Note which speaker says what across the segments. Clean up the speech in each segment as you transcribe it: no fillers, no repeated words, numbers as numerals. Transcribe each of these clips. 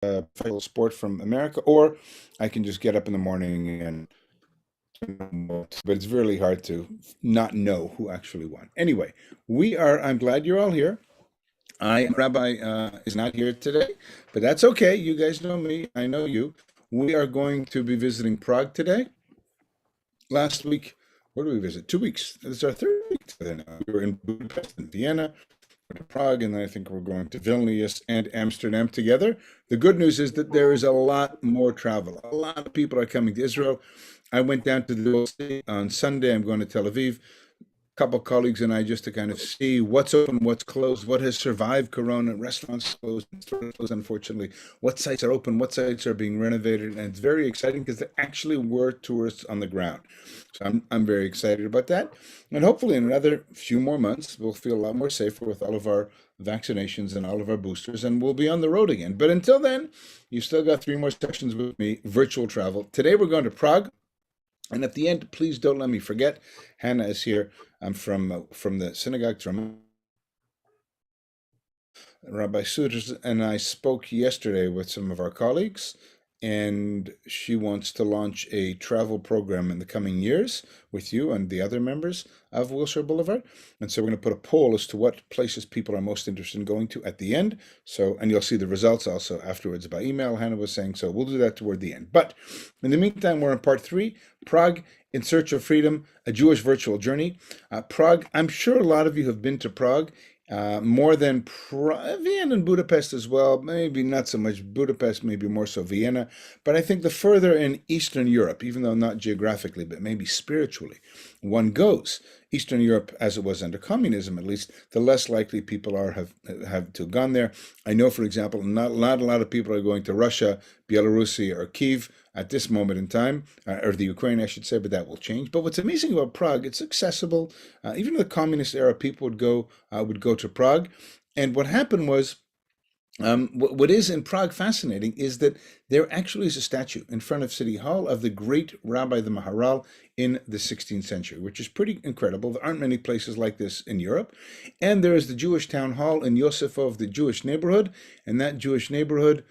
Speaker 1: professional sport from America, or I can just get up in the morning and but it's really hard to not know who actually won. Anyway, I'm glad you're all here. Rabbi is not here today, but that's okay. You guys know me. I know you. We are going to be visiting Prague today. Last week, where did we visit? 2 weeks. This is our third week today now. We were in Budapest and Vienna, to Prague, and then I think we're going to Vilnius and Amsterdam together. The good news is that there is a lot more travel. A lot of people are coming to Israel. I went down to the old city on Sunday. I'm going to Tel Aviv. A couple of colleagues and I just to kind of see what's open, what's closed, what has survived Corona, restaurants closed, stores closed, unfortunately, what sites are open, what sites are being renovated, and it's very exciting because there actually were tourists on the ground. So I'm very excited about that. And hopefully in another few more months, we'll feel a lot more safer with all of our vaccinations and all of our boosters, and we'll be on the road again. But until then, you've still got 3 more sessions with me, virtual travel. Today we're going to Prague. And at the end, please don't let me forget, Hannah is here. I'm from the Synagogue, from Rabbi Suders, and I spoke yesterday with some of our colleagues, and she wants to launch a travel program in the coming years with you and the other members of Wilshire Boulevard. And so we're going to put a poll as to what places people are most interested in going to at the end. So, and you'll see the results also afterwards by email, Hannah was saying. So we'll do that toward the end. But in the meantime, we're in part 3, Prague in Search of Freedom, a Jewish virtual journey. Prague, I'm sure a lot of you have been to Prague. More than Vienna and Budapest as well. Maybe not so much Budapest, maybe more so Vienna. But I think the further in Eastern Europe, even though not geographically, but maybe spiritually, one goes, Eastern Europe, as it was under communism at least, the less likely people have to have gone there. I know, for example, not a lot of people are going to Russia, Belarusia, or Kiev at this moment in time, or the Ukraine, I should say, but that will change. But what's amazing about Prague, it's accessible. Even in the communist era, people would go to Prague. And what happened was, what is in Prague fascinating is that there actually is a statue in front of City Hall of the great Rabbi the Maharal in the 16th century, which is pretty incredible. There aren't many places like this in Europe. And there is the Jewish town hall in Yosefov, the Jewish neighborhood, and that Jewish neighborhood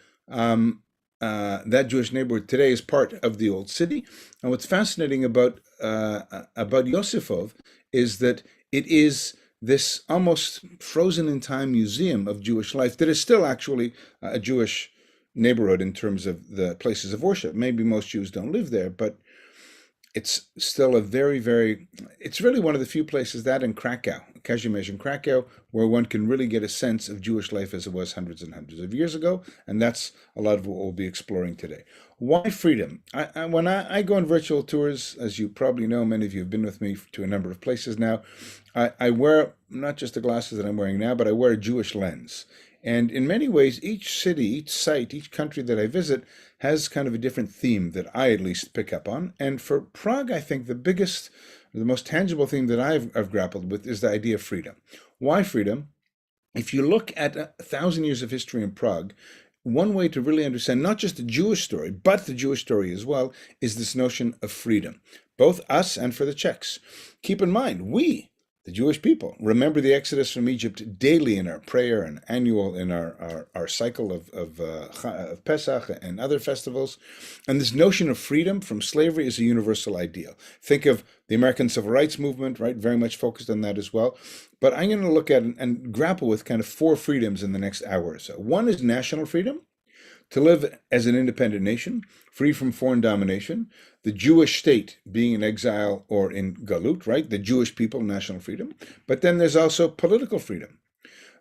Speaker 1: today is part of the old city. And what's fascinating about Yosefov is that it is this almost frozen in time museum of Jewish life that is still actually a Jewish neighborhood in terms of the places of worship. Maybe most Jews don't live there, but it's still it's really one of the few places, that in Krakow, Kazimierz in Krakow, where one can really get a sense of Jewish life as it was hundreds and hundreds of years ago. And that's a lot of what we'll be exploring today. Why freedom? When I go on virtual tours, as you probably know, many of you have been with me to a number of places now, I wear not just the glasses that I'm wearing now, but I wear a Jewish lens. And in many ways, each city, each site, each country that I visit has kind of a different theme that I at least pick up on. And for Prague, I think the most tangible theme that I've grappled with is the idea of freedom. Why freedom? If you look at 1,000 years of history in Prague, one way to really understand not just the Jewish story, but the Jewish story as well, is this notion of freedom, both us and for the Czechs. Keep in mind, we, the Jewish people, remember the Exodus from Egypt daily in our prayer and annual in our cycle of Pesach and other festivals. And this notion of freedom from slavery is a universal ideal. Think of the American Civil Rights Movement, right? Very much focused on that as well. But I'm going to look at and grapple with kind of 4 freedoms in the next hour or so. One is national freedom, to live as an independent nation, free from foreign domination, the Jewish state being in exile or in galut, right? The Jewish people, national freedom. But then there's also political freedom.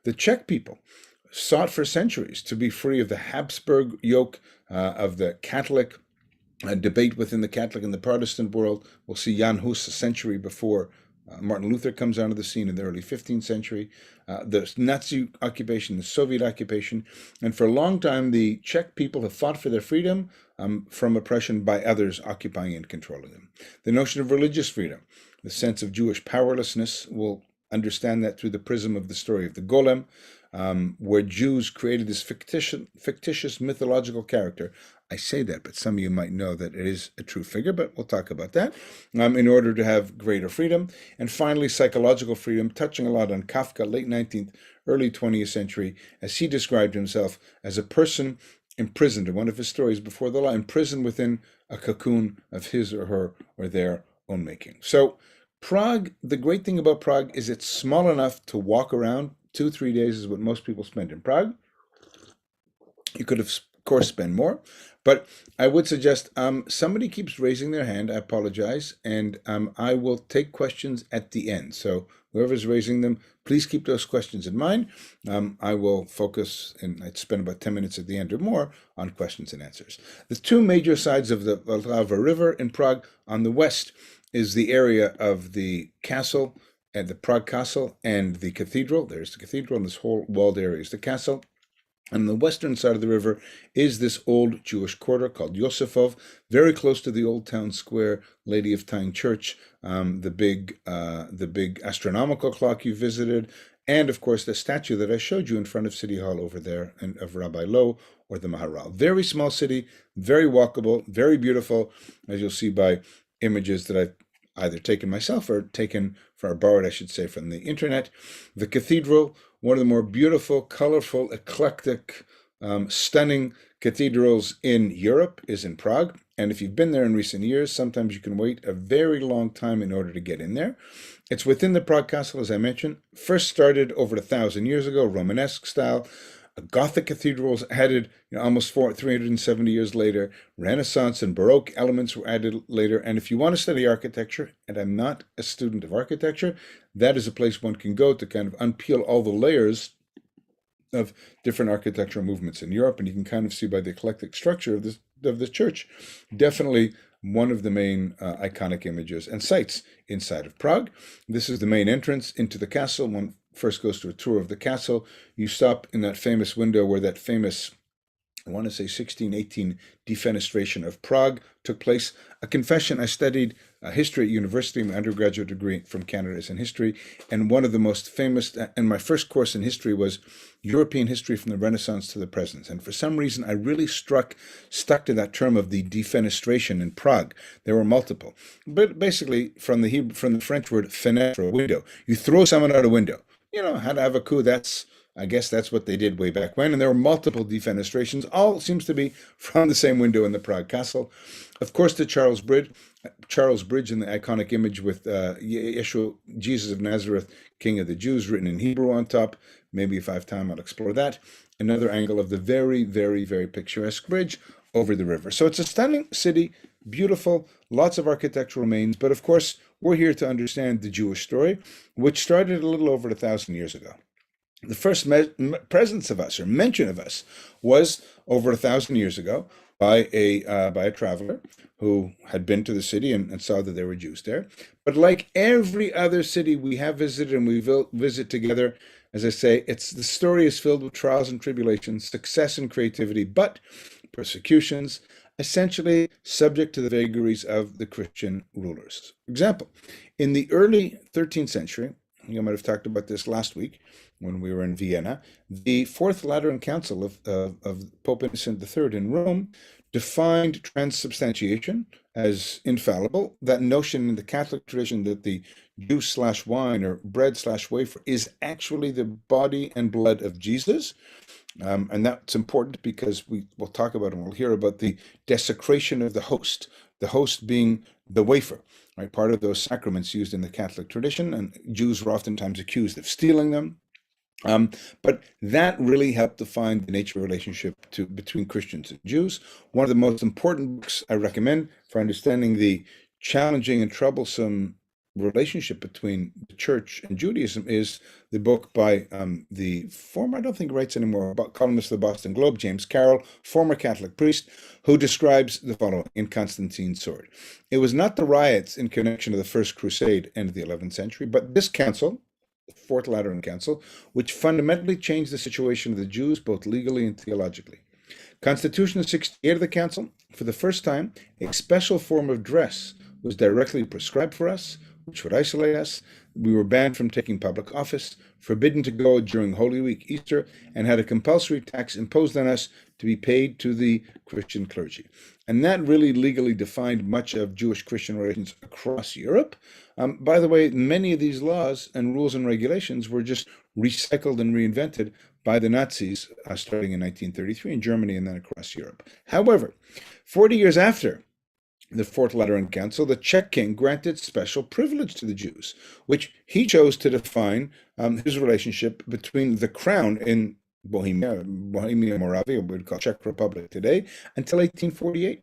Speaker 1: The Czech people sought for centuries to be free of the Habsburg yoke of the Catholic debate within the Catholic and the Protestant world. We'll see Jan Hus a century before Martin Luther comes onto the scene in the early 15th century, the Nazi occupation, the Soviet occupation, and for a long time, the Czech people have fought for their freedom from oppression by others occupying and controlling them. The notion of religious freedom, the sense of Jewish powerlessness, we'll understand that through the prism of the story of the Golem, where Jews created this fictitious mythological character. I say that, but some of you might know that it is a true figure, but we'll talk about that, in order to have greater freedom. And finally, psychological freedom, touching a lot on Kafka, late 19th, early 20th century, as he described himself as a person imprisoned, in one of his stories before the law, imprisoned within a cocoon of his or her or their own making. So Prague, the great thing about Prague is it's small enough to walk around. 2, 3 days is what most people spend in Prague. You could have, of course, spend more, but I would suggest somebody keeps raising their hand. I apologize, and I will take questions at the end. So whoever's raising them, please keep those questions in mind. I will focus, and I'd spend about 10 minutes at the end or more on questions and answers. The two major sides of the Vltava River in Prague. On the west is the area of the castle, and the Prague Castle and the cathedral. There's the cathedral, and this whole walled area is the castle. On the western side of the river is this old Jewish quarter called Yosefov, very close to the old town square, Lady of Tyne Church, the big astronomical clock you visited, and of course the statue that I showed you in front of City Hall over there, and of Rabbi Lo, or the Maharal. Very small city, very walkable, very beautiful, as you'll see by images that I've either taken myself or borrowed, I should say, from the internet. The cathedral, one of the more beautiful, colorful, eclectic, stunning cathedrals in Europe, is in Prague. And if you've been there in recent years, sometimes you can wait a very long time in order to get in there. It's within the Prague Castle, as I mentioned. First started over 1,000 years ago, Romanesque style. Gothic cathedrals added, almost 370 years later. Renaissance and Baroque elements were added later. And if you want to study architecture, and I'm not a student of architecture, that is a place one can go to kind of unpeel all the layers of different architectural movements in Europe. And you can kind of see by the eclectic structure of the church, definitely one of the main iconic images and sites inside of Prague. This is the main entrance into the castle. One first goes to a tour of the castle. You stop in that famous window where that famous, I want to say 1618 defenestration of Prague took place. A confession, I studied history at university. My undergraduate degree from Canada is in history. And one of the most famous, and my first course in history was European history from the Renaissance to the present. And for some reason, I really stuck to that term of the defenestration in Prague. There were multiple. But basically, from the French word fenêtre, window. You throw someone out a window. How to have a coup, I guess that's what they did way back when. And there were multiple defenestrations, all seems to be from the same window in the Prague Castle. Of course, the Charles Bridge and the iconic image with Yeshua, Jesus of Nazareth, King of the Jews, written in Hebrew on top. Maybe if I have time, I'll explore that. Another angle of the very, very, very picturesque bridge over the river. So it's a stunning city, beautiful, lots of architectural remains. But of course, we're here to understand the Jewish story, which started a little over 1,000 years ago. The first presence of us, or mention of us, was over 1,000 years ago by a traveler who had been to the city and saw that there were Jews there. But like every other city we have visited and we visit together, as I say, the story is filled with trials and tribulations, success and creativity, but persecutions, essentially subject to the vagaries of the Christian rulers. For example, in the early 13th century, you might have talked about this last week when we were in Vienna, the Fourth Lateran Council of Pope Innocent III in Rome defined transubstantiation as infallible. That notion in the Catholic tradition that the juice/wine or bread/wafer is actually the body and blood of Jesus. And that's important because we'll talk about and we'll hear about the desecration of the host being the wafer, right? Part of those sacraments used in the Catholic tradition, and Jews were oftentimes accused of stealing them. But that really helped define the nature of relationship between Christians and Jews. One of the most important books I recommend for understanding the challenging and troublesome relationship between the church and Judaism is the book by the former, I don't think he writes anymore, columnist of the Boston Globe, James Carroll, former Catholic priest, who describes the following in Constantine's Sword. It was not the riots in connection to the First Crusade, end of the 11th century, but this council, the Fourth Lateran Council, which fundamentally changed the situation of the Jews both legally and theologically. Constitution of 68 of the council, for the first time, a special form of dress was directly prescribed for us, which would isolate us. We were banned from taking public office, forbidden to go during Holy Week, Easter, and had a compulsory tax imposed on us to be paid to the Christian clergy. And that really legally defined much of Jewish-Christian relations across Europe. By the way, many of these laws and rules and regulations were just recycled and reinvented by the Nazis starting in 1933 in Germany and then across Europe. However, 40 years after the Fourth Lateran Council, the Czech king granted special privilege to the Jews, which he chose to define his relationship between the crown in Bohemia, Moravia, we would call Czech Republic today, until 1848.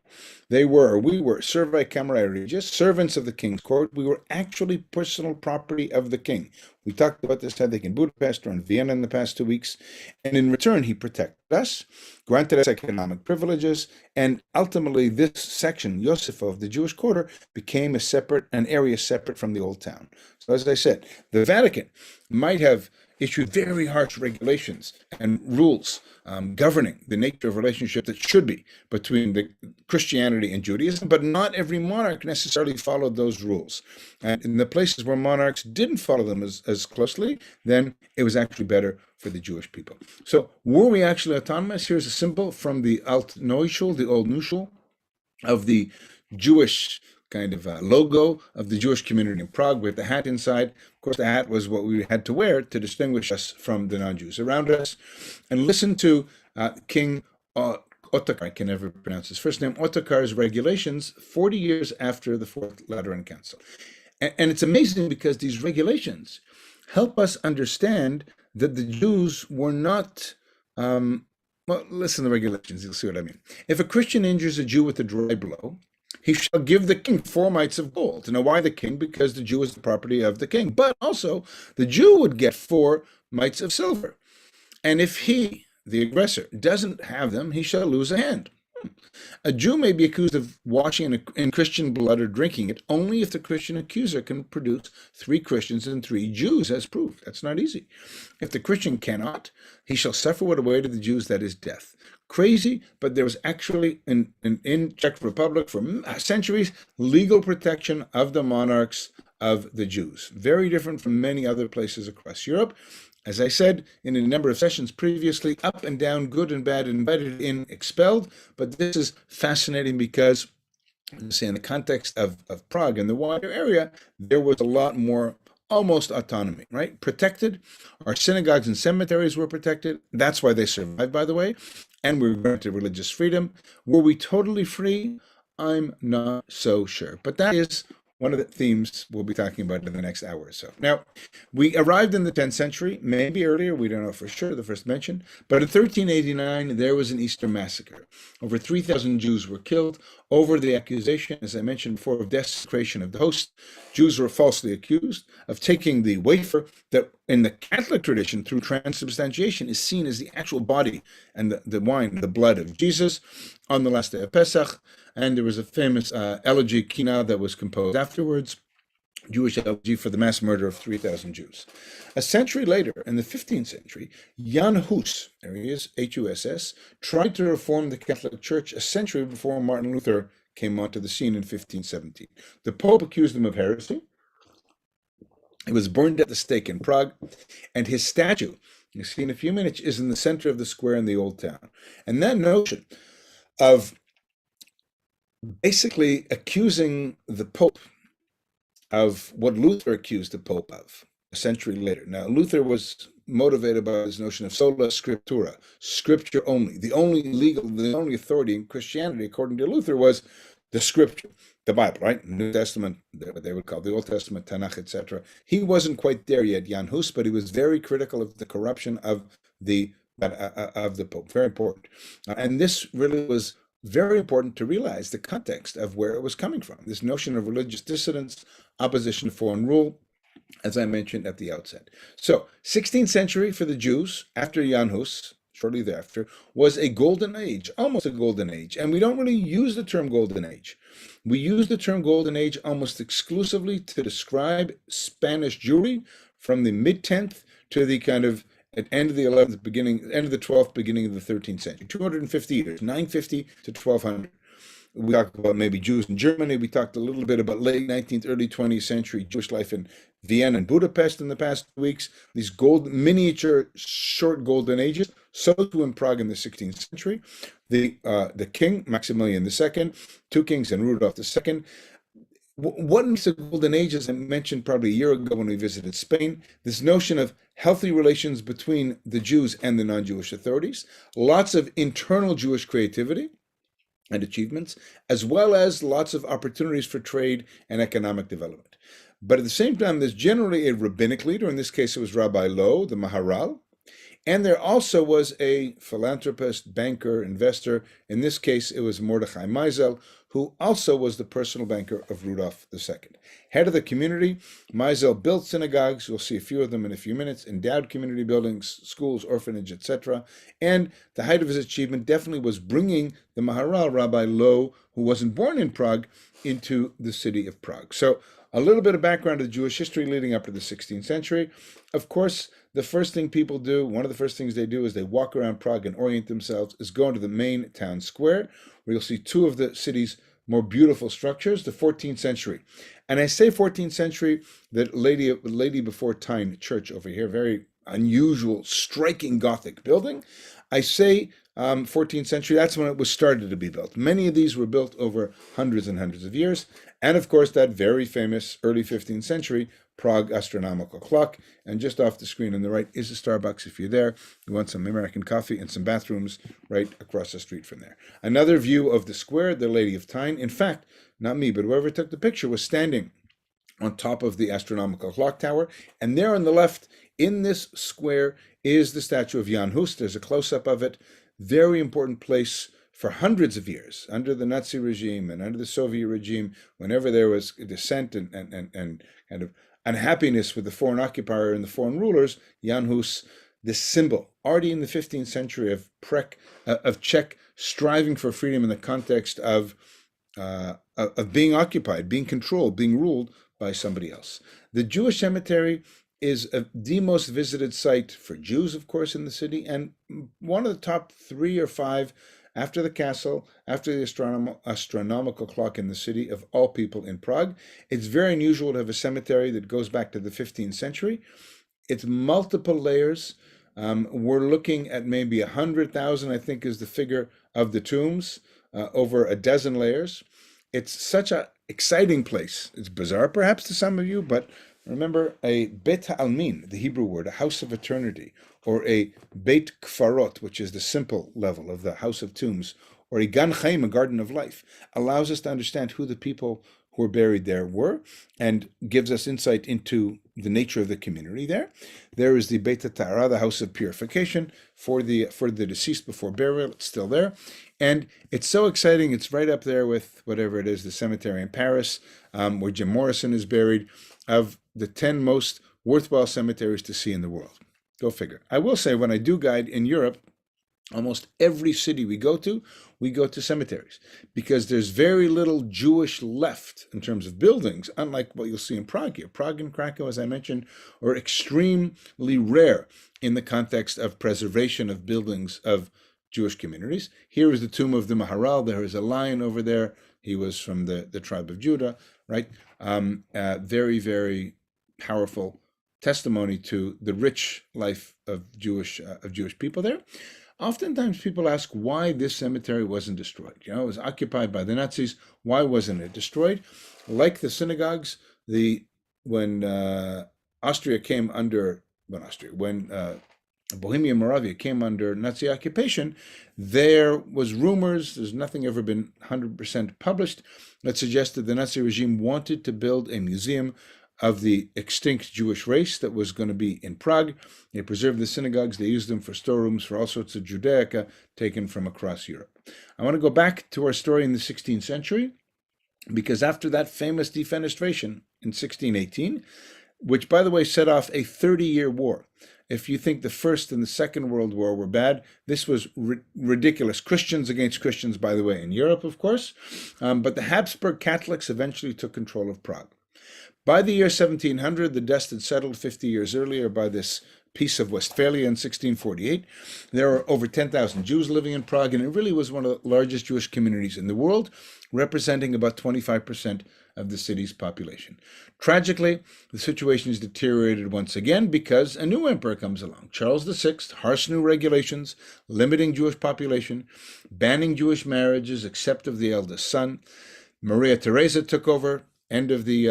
Speaker 1: We were servi camerae regis, servants of the king's court. We were actually personal property of the king. We talked about this, I think, in Budapest or in Vienna in the past 2 weeks. And in return, he protected us, granted us economic privileges, and ultimately this section, Yosefov, the Jewish quarter, became an area separate from the old town. So as I said, the Vatican might have issued very harsh regulations and rules governing the nature of relationship that should be between the Christianity and Judaism, but not every monarch necessarily followed those rules. And in the places where monarchs didn't follow them as closely, then it was actually better for the Jewish people. So were we actually autonomous? Here's a symbol from the Alt Neuschul, the Old Neuschul, of the Jewish kind of logo of the Jewish community in Prague with the hat inside. Of course, the hat was what we had to wear to distinguish us from the non-Jews around us. And listen to King Ottokar, I can never pronounce his first name, Ottokar's regulations 40 years after the Fourth Lateran Council. And it's amazing because these regulations help us understand that the Jews were not, well, listen to the regulations, you'll see what I mean. If a Christian injures a Jew with a dry blow, he shall give the king 4 mites of gold. Now, why the king? Because the Jew is the property of the king. But also, the Jew would get 4 mites of silver. And if he, the aggressor, doesn't have them, he shall lose a hand. A Jew may be accused of washing in Christian blood or drinking it only if the Christian accuser can produce 3 Christians and 3 Jews as proof. That's not easy. If the Christian cannot, he shall suffer what away to the Jews, that is death. Crazy, but there was actually in Czech Republic for centuries legal protection of the monarchs of the Jews. Very different from many other places across Europe. As I said in a number of sessions previously, up and down, good and bad, invited in, expelled. But this is fascinating because, say, in the context of Prague and the wider area, there was a lot more almost autonomy, right? Protected. Our synagogues and cemeteries were protected. That's why they survived, by the way. And we were granted religious freedom. Were we totally free? I'm not so sure. But that is one of the themes we'll be talking about in the next hour or so. Now, we arrived in the 10th century, maybe earlier, we don't know for sure, the first mention, but in 1389, there was an Easter massacre. Over 3,000 Jews were killed over the accusation, as I mentioned before, of desecration of the host. Jews were falsely accused of taking the wafer that in the Catholic tradition, through transubstantiation, is seen as the actual body and the wine, the blood of Jesus, on the last day of Pesach. And there was a famous elegy, Kina, that was composed afterwards, Jewish elegy for the mass murder of 3,000 Jews. A century later, in the 15th century, Jan Hus, there he is, Huss, tried to reform the Catholic Church a century before Martin Luther came onto the scene in 1517. The Pope accused him of heresy. He was burned at the stake in Prague, and his statue, you see in a few minutes, is in the center of the square in the old town. And that notion of basically accusing the Pope of what Luther accused the Pope of a century later. Now, Luther was motivated by this notion of sola scriptura, scripture only. The only authority in Christianity, according to Luther, was the scripture, the Bible, right? New Testament, what they would call the Old Testament, Tanakh, etc. He wasn't quite there yet, Jan Hus, but he was very critical of the corruption of the Pope. Very important. And this really was very important to realize the context of where it was coming from. This notion of religious dissidence, opposition to foreign rule, as I mentioned at the outset. So, 16th century for the Jews, after Jan Hus, shortly thereafter, was a golden age, almost a golden age. And we don't really use the term golden age. We use the term golden age almost exclusively to describe Spanish Jewry from the mid-10th to the kind of at end of the 11th, end of the 12th, beginning of the 13th century, 250 years, 950 to 1200. We talked about maybe Jews in Germany. We talked a little bit about late 19th, early 20th century Jewish life in Vienna and Budapest in the past weeks. These miniature, short golden ages. So too in Prague in the 16th century. The king, Maximilian II, 2 kings and Rudolf II. What makes the Golden Age, as I mentioned probably a year ago when we visited Spain, this notion of healthy relations between the Jews and the non-Jewish authorities, lots of internal Jewish creativity and achievements, as well as lots of opportunities for trade and economic development. But at the same time, there's generally a rabbinic leader. In this case, it was Rabbi Lo, the Maharal. And there also was a philanthropist, banker, investor. In this case, it was Mordechai Meisel, who also was the personal banker of Rudolf II. Head of the community, Meisel built synagogues, you'll see a few of them in a few minutes, endowed community buildings, schools, orphanage, etc. And the height of his achievement definitely was bringing the Maharal, Rabbi Lo, who wasn't born in Prague, into the city of Prague. So a little bit of background of Jewish history leading up to the 16th century. Of course, the first thing people do, one of the first things they do is they walk around Prague and orient themselves, is go into the main town square, where you'll see two of the city's more beautiful structures, the 14th century. And I say 14th century, that Lady Before Time church over here, very unusual, striking Gothic building. I say 14th century, that's when it was started to be built. Many of these were built over hundreds and hundreds of years. And of course, that very famous early 15th century Prague astronomical clock. And just off the screen on the right is a Starbucks. If you're there, you want some American coffee and some bathrooms right across the street from there. Another view of the square, the Lady of Tyne. In fact, not me, but whoever took the picture was standing on top of the astronomical clock tower. And there on the left, in this square, is the statue of Jan Hus. There's a close-up of it. Very important place for hundreds of years, under the Nazi regime and under the Soviet regime, whenever there was dissent and kind of unhappiness with the foreign occupier and the foreign rulers, Jan Hus, this symbol, already in the 15th century of Czech striving for freedom in the context of being occupied, being controlled, being ruled by somebody else. The Jewish cemetery is the most visited site for Jews, of course, in the city, and one of the top 3 or 5 after the castle, after the astronomical clock in the city of all people in Prague. It's very unusual to have a cemetery that goes back to the 15th century. It's multiple layers. We're looking at maybe 100,000, I think, is the figure of the tombs, over a dozen layers. It's such an exciting place. It's bizarre, perhaps, to some of you, but remember, a Bet Almin, the Hebrew word, a house of eternity, or a Beit Kfarot, which is the simple level of the house of tombs, or a Gan Chaim, a garden of life, allows us to understand who the people who were buried there were, and gives us insight into the nature of the community there. There is the Beit Tara, the house of purification for the deceased before burial. It's still there. And it's so exciting. It's right up there with whatever it is, the cemetery in Paris, where Jim Morrison is buried, of the 10 most worthwhile cemeteries to see in the world. Go figure. I will say, when I do guide in Europe, almost every city we go to cemeteries, because there's very little Jewish left in terms of buildings, unlike what you'll see in Prague here. Prague and Krakow, as I mentioned, are extremely rare in the context of preservation of buildings of Jewish communities. Here is the tomb of the Maharal. There is a lion over there. He was from the tribe of Judah, right? Very, very powerful testimony to the rich life of Jewish people there. Oftentimes people ask why this cemetery wasn't destroyed. It was occupied by the Nazis. Why wasn't it destroyed? Like the synagogues, when Austria came under, when Bohemia and Moravia came under Nazi occupation, there was rumors, there's nothing ever been 100% published, that suggested the Nazi regime wanted to build a museum of the extinct Jewish race that was going to be in Prague. They preserved the synagogues. They used them for storerooms for all sorts of Judaica taken from across Europe. I want to go back to our story in the 16th century, because after that famous defenestration in 1618, which, by the way, set off a 30-year war. If you think the First and the Second World War were bad, this was ridiculous. Christians against Christians, by the way, in Europe, of course. But the Habsburg Catholics eventually took control of Prague. By the year 1700, the dust had settled 50 years earlier by this Peace of Westphalia in 1648. There were over 10,000 Jews living in Prague, and it really was one of the largest Jewish communities in the world, representing about 25% of the city's population. Tragically, the situation is deteriorated once again because a new emperor comes along. Charles VI, harsh new regulations, limiting Jewish population, banning Jewish marriages except of the eldest son. Maria Theresa took over, end of the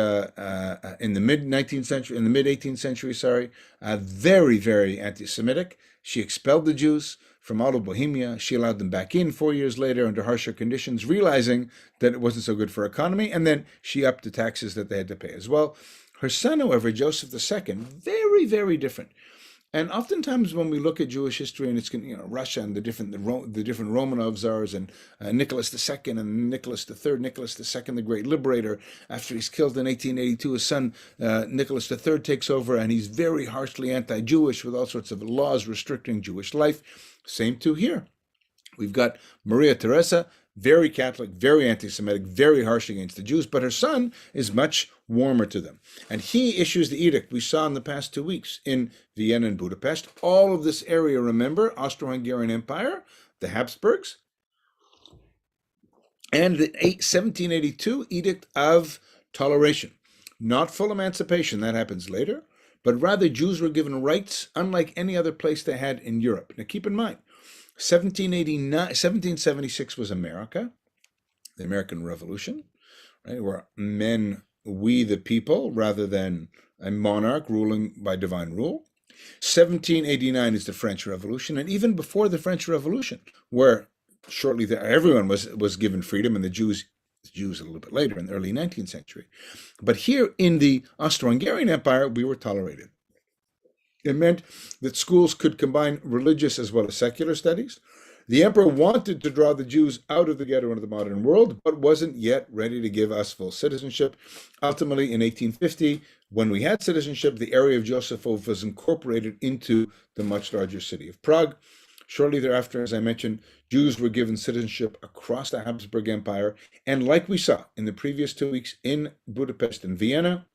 Speaker 1: in the mid 19th century, in the mid 18th century, sorry, very, very anti-Semitic. She expelled the Jews from all of Bohemia. She allowed them back in 4 years later under harsher conditions, realizing that it wasn't so good for her economy, and then she upped the taxes that they had to pay as well. Her son, however, Joseph II, very, very different. And oftentimes, when we look at Jewish history, and it's Russia and the different Romanov czars and Nicholas II and Nicholas III, Nicholas II, the great liberator. After he's killed in 1882, his son Nicholas III takes over, and he's very harshly anti-Jewish with all sorts of laws restricting Jewish life. Same too here. We've got Maria Theresa, very Catholic, very anti-Semitic, very harsh against the Jews, but her son is much warmer to them. And he issues the edict we saw in the past 2 weeks in Vienna and Budapest. All of this area, remember, Austro-Hungarian Empire, the Habsburgs, and the 1782 Edict of Toleration. Not full emancipation, that happens later, but rather Jews were given rights unlike any other place they had in Europe. Now keep in mind, 1776 was America, the American Revolution, right, where we the people, rather than a monarch ruling by divine rule. 1789 is the French Revolution, and even before the French Revolution, where shortly there everyone was given freedom, and the Jews a little bit later in the early 19th century. But here in the Austro-Hungarian Empire, we were tolerated. It meant that schools could combine religious as well as secular studies. The emperor wanted to draw the Jews out of the ghetto into the modern world, but wasn't yet ready to give us full citizenship. Ultimately, in 1850, when we had citizenship, the area of Josefov was incorporated into the much larger city of Prague. Shortly thereafter, as I mentioned, Jews were given citizenship across the Habsburg Empire. And like we saw in the previous 2 weeks in Budapest and Vienna,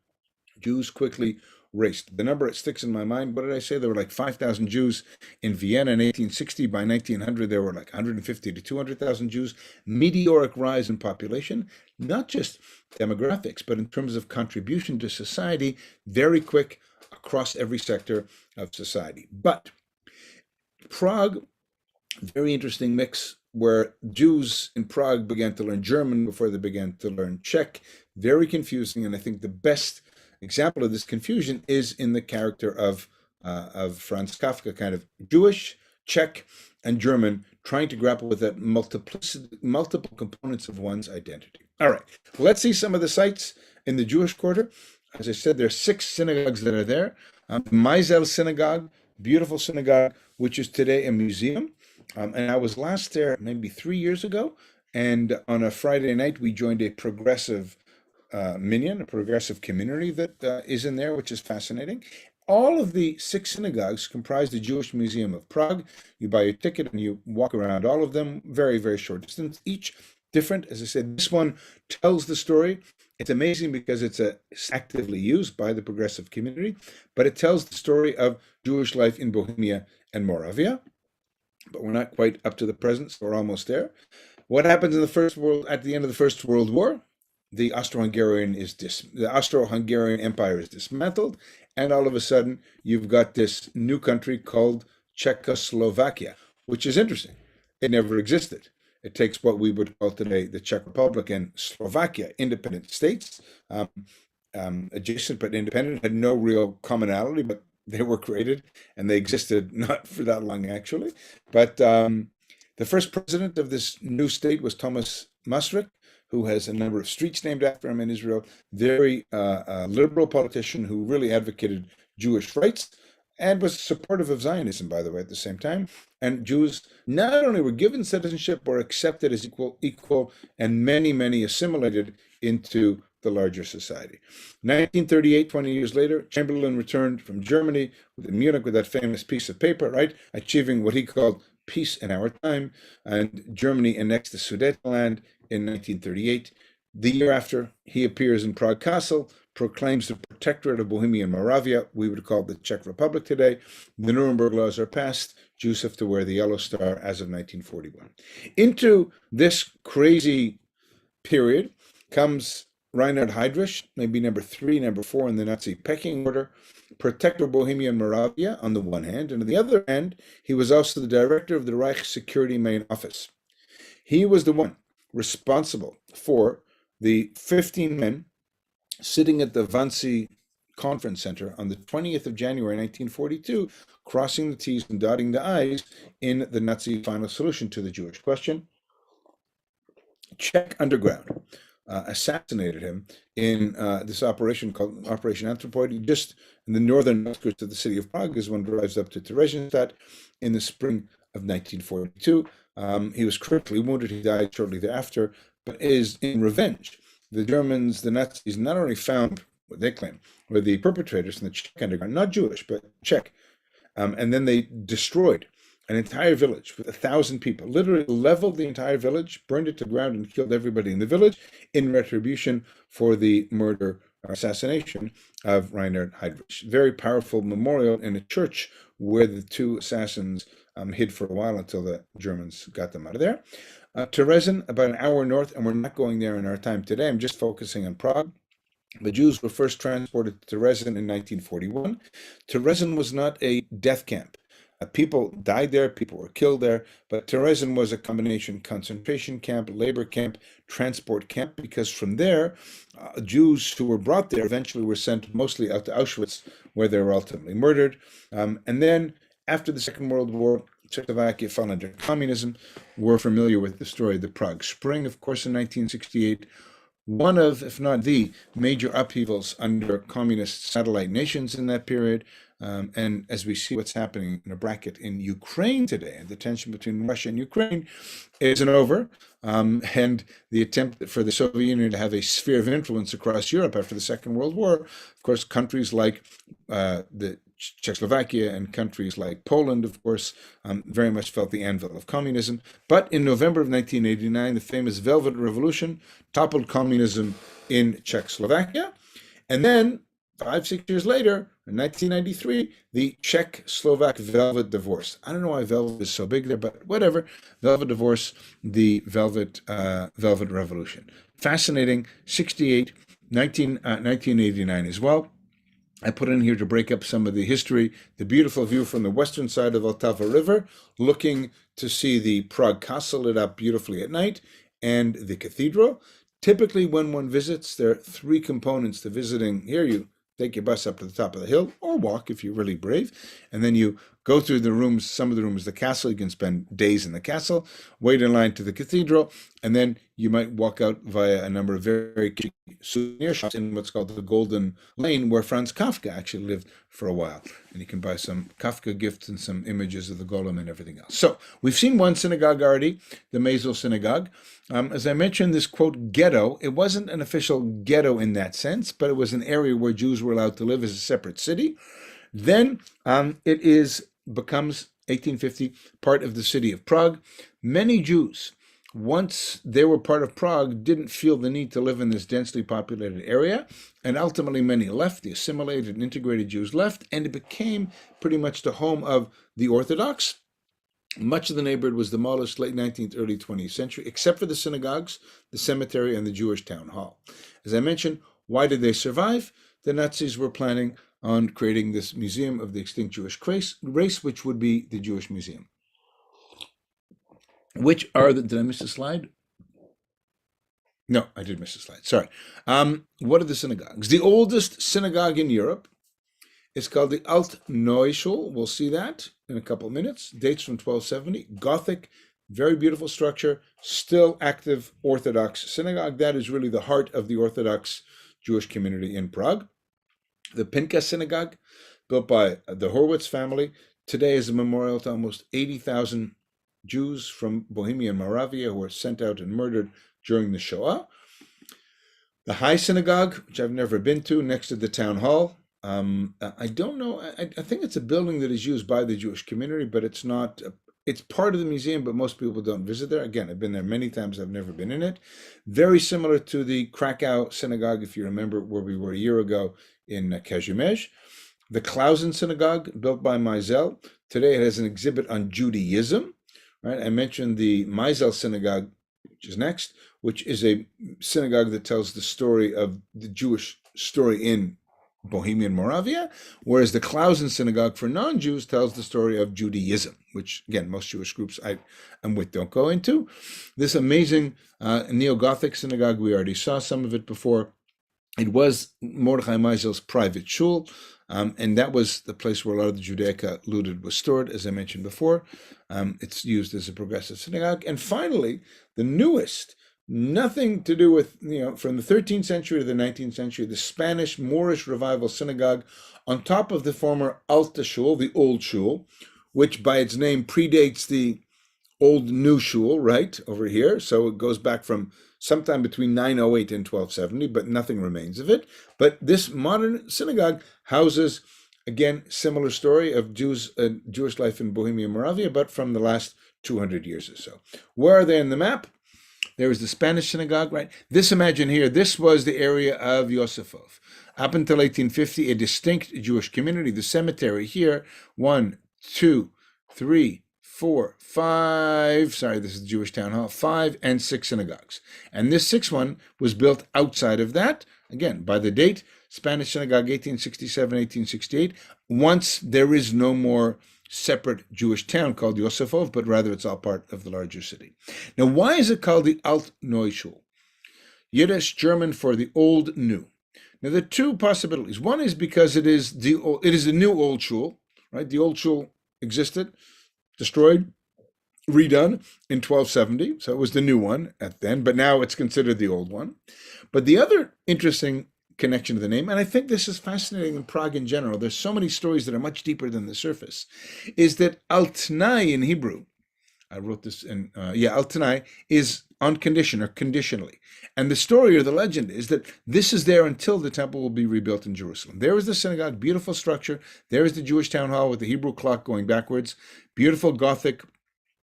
Speaker 1: Jews quickly raced. The number, it sticks in my mind. What did I say? There were like 5,000 Jews in Vienna in 1860. By 1900, there were like 150 to 200,000 Jews. Meteoric rise in population, not just demographics, but in terms of contribution to society, very quick across every sector of society. But Prague, very interesting mix, where Jews in Prague began to learn German before they began to learn Czech. Very confusing, and I think the best example of this confusion is in the character of Franz Kafka, kind of Jewish, Czech, and German, trying to grapple with that multiple components of one's identity. All right, let's see some of the sites in the Jewish quarter. As I said, there are 6 synagogues that are there. Meisel Synagogue, beautiful synagogue, which is today a museum. And I was last there maybe 3 years ago, and on a Friday night, we joined a progressive minyan, a progressive community that is in there, which is fascinating. All of the 6 synagogues comprise the Jewish Museum of Prague. You buy a ticket and you walk around all of them, very, very short distance, each different. As I said, this one tells the story. It's amazing because it's actively used by the progressive community, but it tells the story of Jewish life in Bohemia and Moravia. But we're not quite up to the present, so we're almost there. What happens in at the end of the First World War? The Austro-Hungarian Empire is dismantled, and all of a sudden you've got this new country called Czechoslovakia, which is interesting. It never existed. It takes what we would call today the Czech Republic and Slovakia, independent states, adjacent but independent, had no real commonality, but they were created, and they existed not for that long, actually. But the first president of this new state was Thomas Masaryk, who has a number of streets named after him in Israel. Very liberal politician who really advocated Jewish rights and was supportive of Zionism, by the way, at the same time. And Jews not only were given citizenship, but accepted as equal, and many assimilated into the larger society. 1938, 20 years later, Chamberlain returned from Germany in Munich with that famous piece of paper, right, achieving what he called peace in our time, and Germany annexed the Sudetenland in 1938. The year after, he appears in Prague Castle, proclaims the protectorate of Bohemia and Moravia, we would call the Czech Republic today. The Nuremberg laws are passed. Jews have to wear the yellow star as of 1941. Into this crazy period comes Reinhard Heydrich, maybe number 3, number 4 in the Nazi pecking order, protector of Bohemia and Moravia on the one hand, and on the other hand, he was also the director of the Reich Security Main Office. He was the one responsible for the 15 men sitting at the Wannsee Conference Center on the 20th of January 1942, crossing the T's and dotting the I's in the Nazi final solution to the Jewish question. Czech underground assassinated him in this operation called Operation Anthropoid, just in the northern outskirts of the city of Prague, as one drives up to Theresienstadt in the spring of 1942. He was critically wounded. He died shortly thereafter, but is in revenge. The Germans, the Nazis, not only found what they claim were the perpetrators in the Czech underground, not Jewish, but Czech, and then they destroyed an entire village with 1,000 people, literally leveled the entire village, burned it to the ground, and killed everybody in the village in retribution for the murder or assassination of Reinhard Heydrich. Very powerful memorial in a church where the two assassins hid for a while until the Germans got them out of there. Terezin, about an hour north, and we're not going there in our time today. I'm just focusing on Prague. The Jews were first transported to Terezin in 1941. Terezin was not a death camp. People died there, people were killed there, but Terezin was a combination concentration camp, labor camp, transport camp, because from there, Jews who were brought there eventually were sent mostly out to Auschwitz, where they were ultimately murdered. And then after the Second World War, Czechoslovakia fell under communism. We're familiar with the story of the Prague Spring, of course, in 1968. One of, if not the, major upheavals under communist satellite nations in that period. And as we see what's happening in a bracket in Ukraine today, the tension between Russia and Ukraine isn't over. And the attempt for the Soviet Union to have a sphere of influence across Europe after the Second World War, of course, countries like the Czechoslovakia and countries like Poland, of course, very much felt the anvil of communism. But in November of 1989, the famous Velvet Revolution toppled communism in Czechoslovakia. And then 5-6 years later, in 1993, the Czech-Slovak Velvet Divorce. I don't know why velvet is so big there, but whatever. Velvet Divorce, the Velvet Revolution. Fascinating. 68, 1989 as well. I put in here to break up some of the history, the beautiful view from the western side of Vltava River, looking to see the Prague Castle lit up beautifully at night, and the cathedral. Typically, when one visits, there are 3 components to visiting. Here you take your bus up to the top of the hill, or walk if you're really brave, and then you go through the rooms, some of the rooms of the castle. You can spend days in the castle, wait in line to the cathedral, and then you might walk out via a number of very cheap souvenir shops in what's called the Golden Lane, where Franz Kafka actually lived for a while. And you can buy some Kafka gifts and some images of the Golem and everything else. So we've seen one synagogue already, the Maisel Synagogue. As I mentioned, this quote ghetto, it wasn't an official ghetto in that sense, but it was an area where Jews were allowed to live as a separate city. Then it becomes 1850 part of the city of Prague. Many Jews, once they were part of Prague, didn't feel the need to live in this densely populated area, and ultimately many left. The assimilated and integrated Jews left, and it became pretty much the home of the Orthodox. Much of the neighborhood was demolished late 19th, early 20th century, except for the synagogues, the cemetery, and the Jewish town hall. As I mentioned, why did they survive? The Nazis were planning on creating this museum of the extinct Jewish race, which would be the Jewish Museum. Which are the, did I miss a slide? No, I did miss a slide, sorry. What are the synagogues? The oldest synagogue in Europe is called the Alt Neuschul. We'll see that in a couple of minutes. Dates from 1270. Gothic, very beautiful structure, still active Orthodox synagogue. That is really the heart of the Orthodox Jewish community in Prague. The Pinka Synagogue, built by the Horwitz family, today is a memorial to almost 80,000 Jews from Bohemia and Moravia who were sent out and murdered during the Shoah. The High Synagogue, which I've never been to, next to the town hall. I don't know, I think it's a building that is used by the Jewish community, but it's not, it's part of the museum, but most people don't visit there. Again, I've been there many times, I've never been in it. Very similar to the Krakow Synagogue, if you remember where we were a year ago in Kazimierz. The Klausen Synagogue, built by Meisel. Today it has an exhibit on Judaism. Right? I mentioned the Meisel Synagogue, which is next, which is a synagogue that tells the story of the Jewish story in Bohemia and Moravia, whereas the Klausen Synagogue for non-Jews tells the story of Judaism, which, again, most Jewish groups I'm with don't go into. This amazing neo-Gothic synagogue, we already saw some of it before. It was Mordechai Meisel's private shul, and that was the place where a lot of the Judaica looted was stored, as I mentioned before. It's used as a progressive synagogue. And finally, the newest, nothing to do with, from the 13th century to the 19th century, the Spanish Moorish Revival Synagogue on top of the former Alta Shul, the old shul, which by its name predates the old new shul, right, over here. So it goes back from sometime between 908 and 1270, but nothing remains of it. But this modern synagogue houses, again, similar story of Jewish life in Bohemia and Moravia, but from the last 200 years or so. Where are they in the map? There is the Spanish synagogue, right? This, imagine here, this was the area of Yosefov. Up until 1850, a distinct Jewish community. The cemetery here, 1, 2, 3, 4, 5, sorry, this is the Jewish town hall, 5 and 6 synagogues. And this sixth one was built outside of that, again, by the date, Spanish synagogue, 1867, 1868. Once there is no more separate Jewish town called Yosefov, but rather it's all part of the larger city. Now, why is it called the Alt Neu Shul? Yiddish, German for the old new. Now, there are two possibilities. One is because it is the new old shul, right? The old shul existed, destroyed, redone in 1270, so it was the new one at then, but now it's considered the old one. But the other interesting connection to the name, and I think this is fascinating in Prague in general, there's so many stories that are much deeper than the surface, is that Al-Tnai in Hebrew, I wrote this in, Al-Tnai is on condition or conditionally. And the story or the legend is that this is there until the temple will be rebuilt in Jerusalem. There is the synagogue, beautiful structure. There is the Jewish town hall with the Hebrew clock going backwards, beautiful Gothic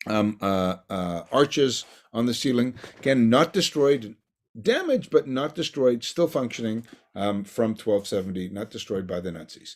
Speaker 1: arches on the ceiling. Again, not destroyed, damaged, but not destroyed, still functioning from 1270, not destroyed by the Nazis.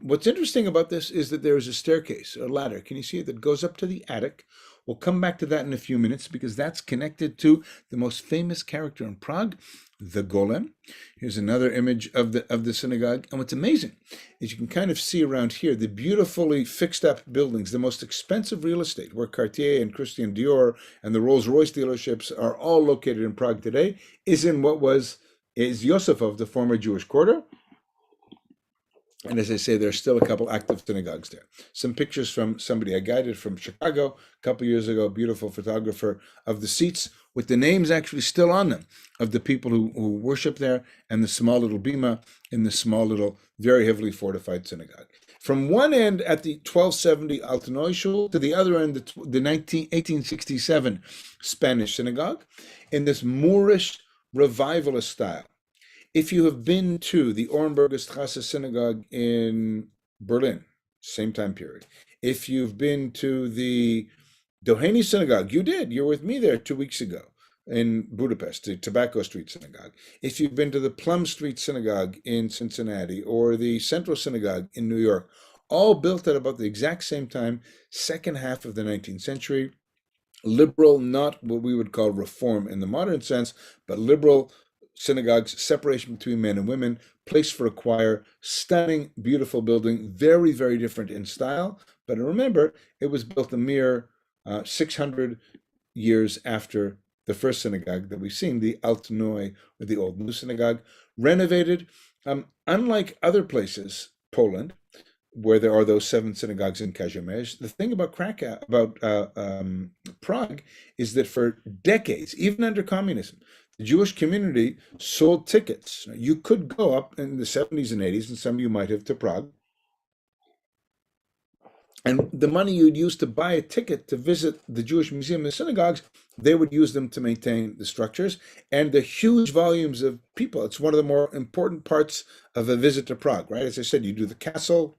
Speaker 1: What's interesting about this is that there is a staircase, a ladder, can you see it, that goes up to the attic. We'll come back to that in a few minutes because that's connected to the most famous character in Prague, the Golem. Here's another image of the synagogue. And what's amazing is you can kind of see around here the beautifully fixed up buildings, the most expensive real estate, where Cartier and Christian Dior and the Rolls-Royce dealerships are all located in Prague today, is Yosefov, the former Jewish quarter. And as I say, there's still a couple active synagogues there. Some pictures from somebody I guided from Chicago a couple years ago, beautiful photographer, of the seats with the names actually still on them of the people who worship there, and the small little bima in the small little, very heavily fortified synagogue. From one end at the 1270 Alt Neu Shul to the other end, the 1867 Spanish synagogue, in this Moorish revivalist style. If you have been to the Orenburger Strasse synagogue in Berlin, same time period. If you've been to the Doheny synagogue, you were with me there 2 weeks ago in Budapest, the Tobacco Street synagogue. If you've been to the Plum Street synagogue in Cincinnati or the Central synagogue in New York, all built at about the exact same time, second half of the 19th century. Liberal, not what we would call reform in the modern sense, but liberal synagogues, separation between men and women, place for a choir, stunning, beautiful building, very, very different in style. But remember, it was built a mere 600 years after the first synagogue that we've seen, the Alt Neu, or the Old New Synagogue, renovated. Unlike other places, Poland, where there are those 7 synagogues in Kazimierz, the thing about Prague is that for decades, even under communism, the Jewish community sold tickets. You could go up in the 70s and 80s, and some of you might have, to Prague. And the money you'd use to buy a ticket to visit the Jewish museum and the synagogues, they would use them to maintain the structures and the huge volumes of people. It's one of the more important parts of a visit to Prague, right? As I said, you do the castle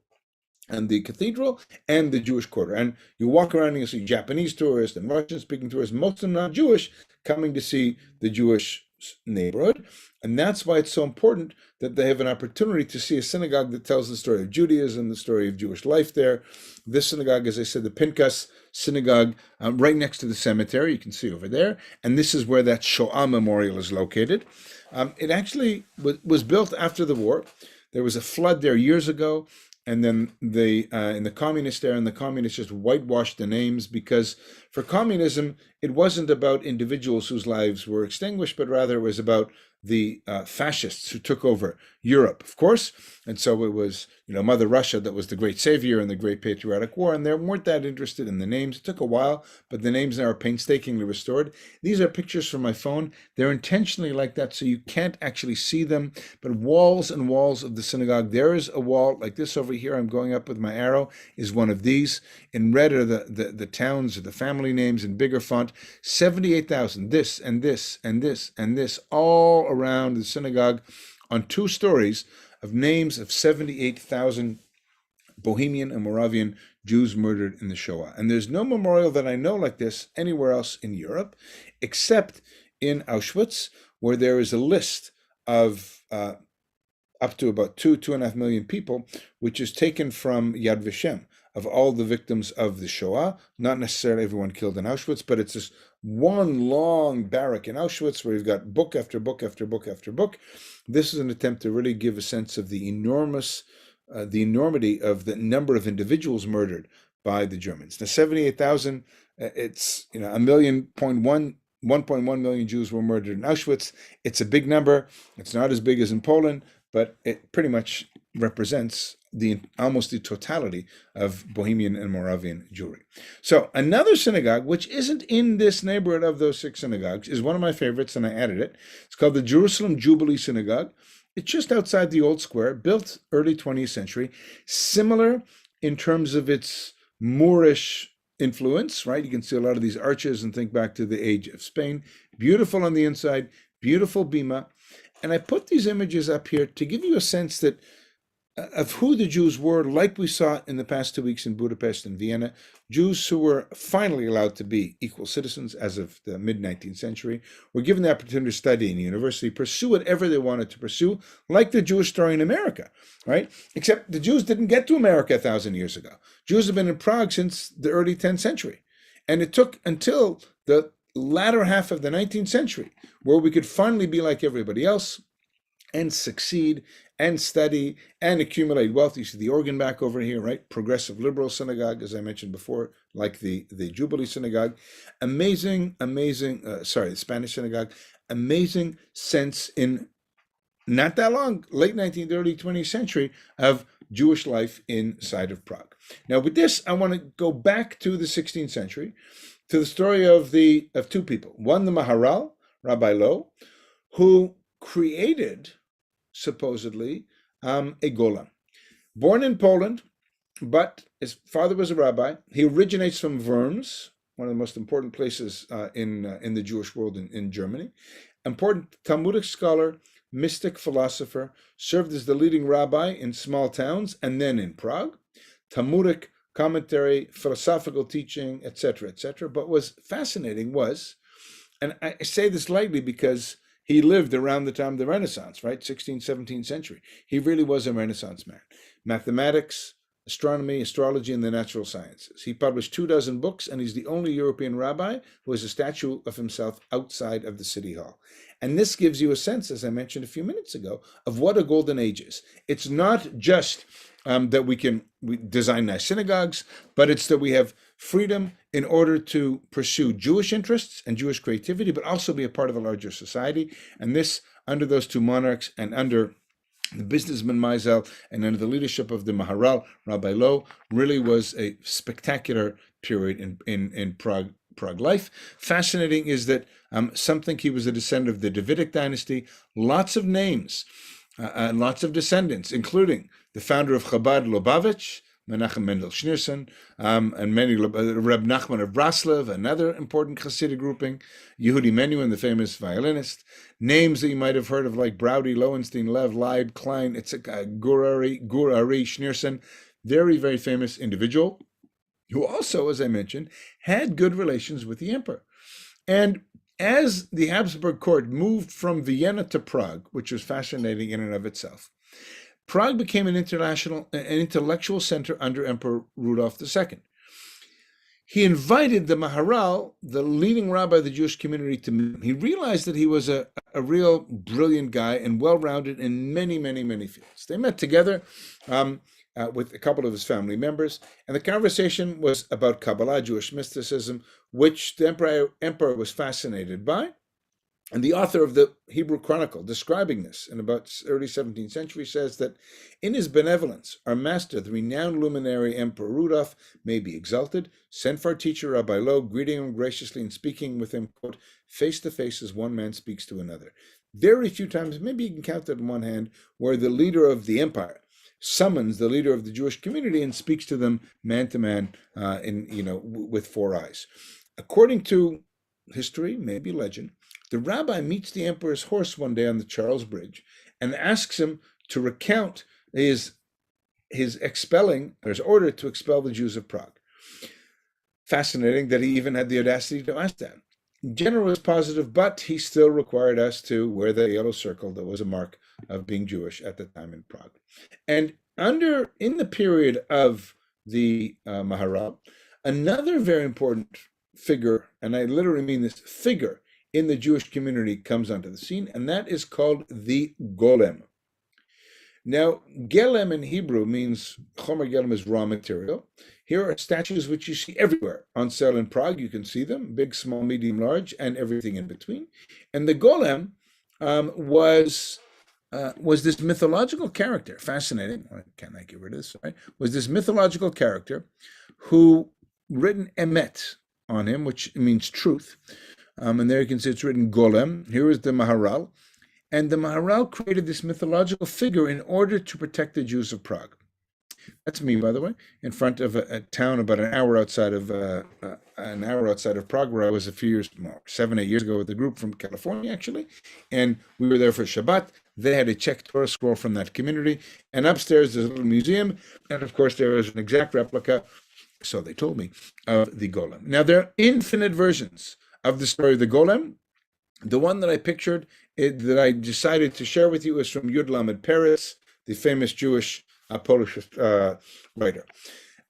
Speaker 1: and the cathedral and the Jewish quarter. And you walk around and you see Japanese tourists and Russian-speaking tourists, most of them not Jewish, coming to see the Jewish neighborhood. And that's why it's so important that they have an opportunity to see a synagogue that tells the story of Judaism, the story of Jewish life there. This synagogue, as I said, the Pinkas synagogue, right next to the cemetery, you can see over there. And this is where that Shoah memorial is located. It actually was built after the war. There was a flood there years ago. And then they, in the communist era, and the communists just whitewashed the names because For communism, it wasn't about individuals whose lives were extinguished, but rather it was about the fascists who took over Europe, of course. And so it was, Mother Russia that was the great savior in the Great Patriotic War, and they weren't that interested in the names. It took a while, but the names now are painstakingly restored. These are pictures from my phone. They're intentionally like that so you can't actually see them, but walls and walls of the synagogue. There is a wall like this over here. I'm going up with my arrow, is one of these. In red are the towns or the family names in bigger font. 78,000, this and this and this and this, all around the synagogue on 2 stories of names of 78,000 Bohemian and Moravian Jews murdered in the Shoah. And there's no memorial that I know like this anywhere else in Europe, except in Auschwitz, where there is a list of up to about 2.5 million people, which is taken from Yad Vashem, of all the victims of the Shoah. Not necessarily everyone killed in Auschwitz, but it's this one long barrack in Auschwitz where you've got book after book after book after book. This is an attempt to really give a sense of the enormity of the number of individuals murdered by the Germans. Now, 78,000, it's 1.1 million Jews were murdered in Auschwitz. It's a big number. It's not as big as in Poland, but it pretty much represents almost the totality of Bohemian and Moravian Jewry. So another synagogue, which isn't in this neighborhood of those 6 synagogues, is one of my favorites, and I added it. It's called the Jerusalem Jubilee Synagogue. It's just outside the Old Square, built early 20th century, similar in terms of its Moorish influence, right? You can see a lot of these arches and think back to the age of Spain. Beautiful on the inside, beautiful bima. And I put these images up here to give you a sense that of who the Jews were, like we saw in the past 2 weeks in Budapest and Vienna, Jews who were finally allowed to be equal citizens as of the mid-19th century, were given the opportunity to study in the university, pursue whatever they wanted to pursue, like the Jewish story in America, right? Except the Jews didn't get to America 1,000 years ago. Jews have been in Prague since the early 10th century. And it took until the latter half of the 19th century where we could finally be like everybody else and succeed and study and accumulate wealth. You see the organ back over here, right? Progressive liberal synagogue, as I mentioned before, like the Jubilee synagogue. The Spanish synagogue. Amazing sense in not that long, late 19th, early 20th century, of Jewish life inside of Prague. Now with this, I want to go back to the 16th century, to the story of 2 people. One, the Morar Rabbi Lo, who created supposedly a golem. Born in Poland, but his father was a rabbi. He originates from Worms, one of the most important places in the Jewish world in Germany. Important Talmudic scholar, mystic philosopher, served as the leading rabbi in small towns and then in Prague. Talmudic commentary, philosophical teaching, etc., etc. But what's fascinating was, and I say this lightly because he lived around the time of the Renaissance, right? 16th, 17th century. He really was a Renaissance man. Mathematics, astronomy, astrology, and the natural sciences. He published 24 books, and he's the only European rabbi who has a statue of himself outside of the city hall. And this gives you a sense, as I mentioned a few minutes ago, of what a golden age is. It's not just that we design nice synagogues, but it's that we have freedom in order to pursue Jewish interests and Jewish creativity, but also be a part of a larger society. And this, under those 2 monarchs and under the businessman Maisel and under the leadership of the Morar Rabbi Lo, really was a spectacular period in Prague life. Fascinating is that he was a descendant of the Davidic dynasty, lots of names, and lots of descendants, including the founder of Chabad, Lubavitch, Menachem Mendel Schneerson, and many, Reb Nachman of Braslav, another important Hasidic grouping, Yehudi Menuhin, the famous violinist, names that you might have heard of like Braudy, Lowenstein, Lev, Leib, Klein, Gur Ari Schneerson, very, very famous individual, who also, as I mentioned, had good relations with the emperor. And as the Habsburg court moved from Vienna to Prague, which was fascinating in and of itself, Prague became an intellectual center under Emperor Rudolf II. He invited the Maharal, the leading rabbi of the Jewish community, to meet him. He realized that he was a real brilliant guy and well-rounded in many, many, many fields. They met together. with a couple of his family members, and the conversation was about Kabbalah, Jewish mysticism, which the emperor was fascinated by. And the author of the Hebrew Chronicle, describing this in about early 17th century, says that in his benevolence, our master, the renowned luminary Emperor Rudolf, may be exalted, sent for our teacher Rabbi Lo, greeting him graciously and speaking with him, quote, face to face as one man speaks to another. Very few times, maybe you can count that in one hand, where the leader of the empire summons the leader of the Jewish community and speaks to them man to man, with four eyes. According to history, maybe legend, the rabbi meets the emperor's horse one day on the Charles Bridge and asks him to recount his order to expel the Jews of Prague. Fascinating that he even had the audacity to ask that. In general, it was positive, but he still required us to wear the yellow circle that was a mark of being Jewish at the time in Prague. And in the period of the Maharal, another very important figure, and I literally mean this, figure in the Jewish community comes onto the scene, and that is called the Golem. Now, Golem in Hebrew means, Chomer Golem is raw material. Here are statues which you see everywhere on sale in Prague. You can see them, big, small, medium, large, and everything in between. And the Golem was this mythological character, fascinating, can I get rid of this, right? Was this mythological character who written emet on him, which means truth. And there you can see it's written Golem. Here is the Maharal. And the Maharal created this mythological figure in order to protect the Jews of Prague. That's me, by the way, in front of a town about an hour outside of Prague, where I was a few years, 7, 8 years ago with a group from California, actually. And we were there for Shabbat. They had a Czech Torah scroll from that community. And upstairs, there's a little museum. And of course, there is an exact replica, so they told me, of the Golem. Now, there are infinite versions of the story of the Golem. The one that I pictured, that I decided to share with you, is from Yud Lamed Peretz, the famous Jewish Polish writer.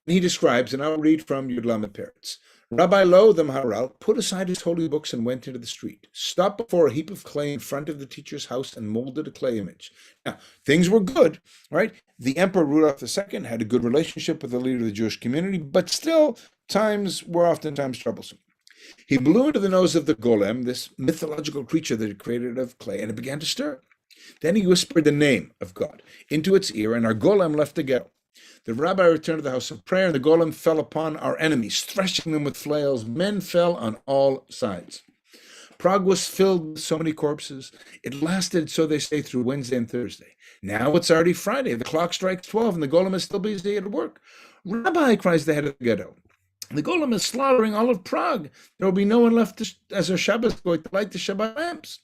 Speaker 1: And he describes, and I'll read from Yud Lamed Peretz. Rabbi Lo, the Maharal, put aside his holy books and went into the street, stopped before a heap of clay in front of the teacher's house and molded a clay image. Now, things were good, right? The Emperor Rudolf II had a good relationship with the leader of the Jewish community, but still, times were oftentimes troublesome. He blew into the nose of the Golem, this mythological creature that he created of clay, and it began to stir. Then he whispered the name of God into its ear, and our Golem left the ghetto. The rabbi returned to the house of prayer, and the Golem fell upon our enemies, threshing them with flails. Men fell on all sides. Prague was filled with so many corpses. It lasted, so they say, through Wednesday and Thursday. Now it's already Friday. The clock strikes 12, and the Golem is still busy at work. Rabbi, cries the head of the ghetto, the Golem is slaughtering all of Prague. There will be no one left as a Shabbos going to light the Shabbat lamps.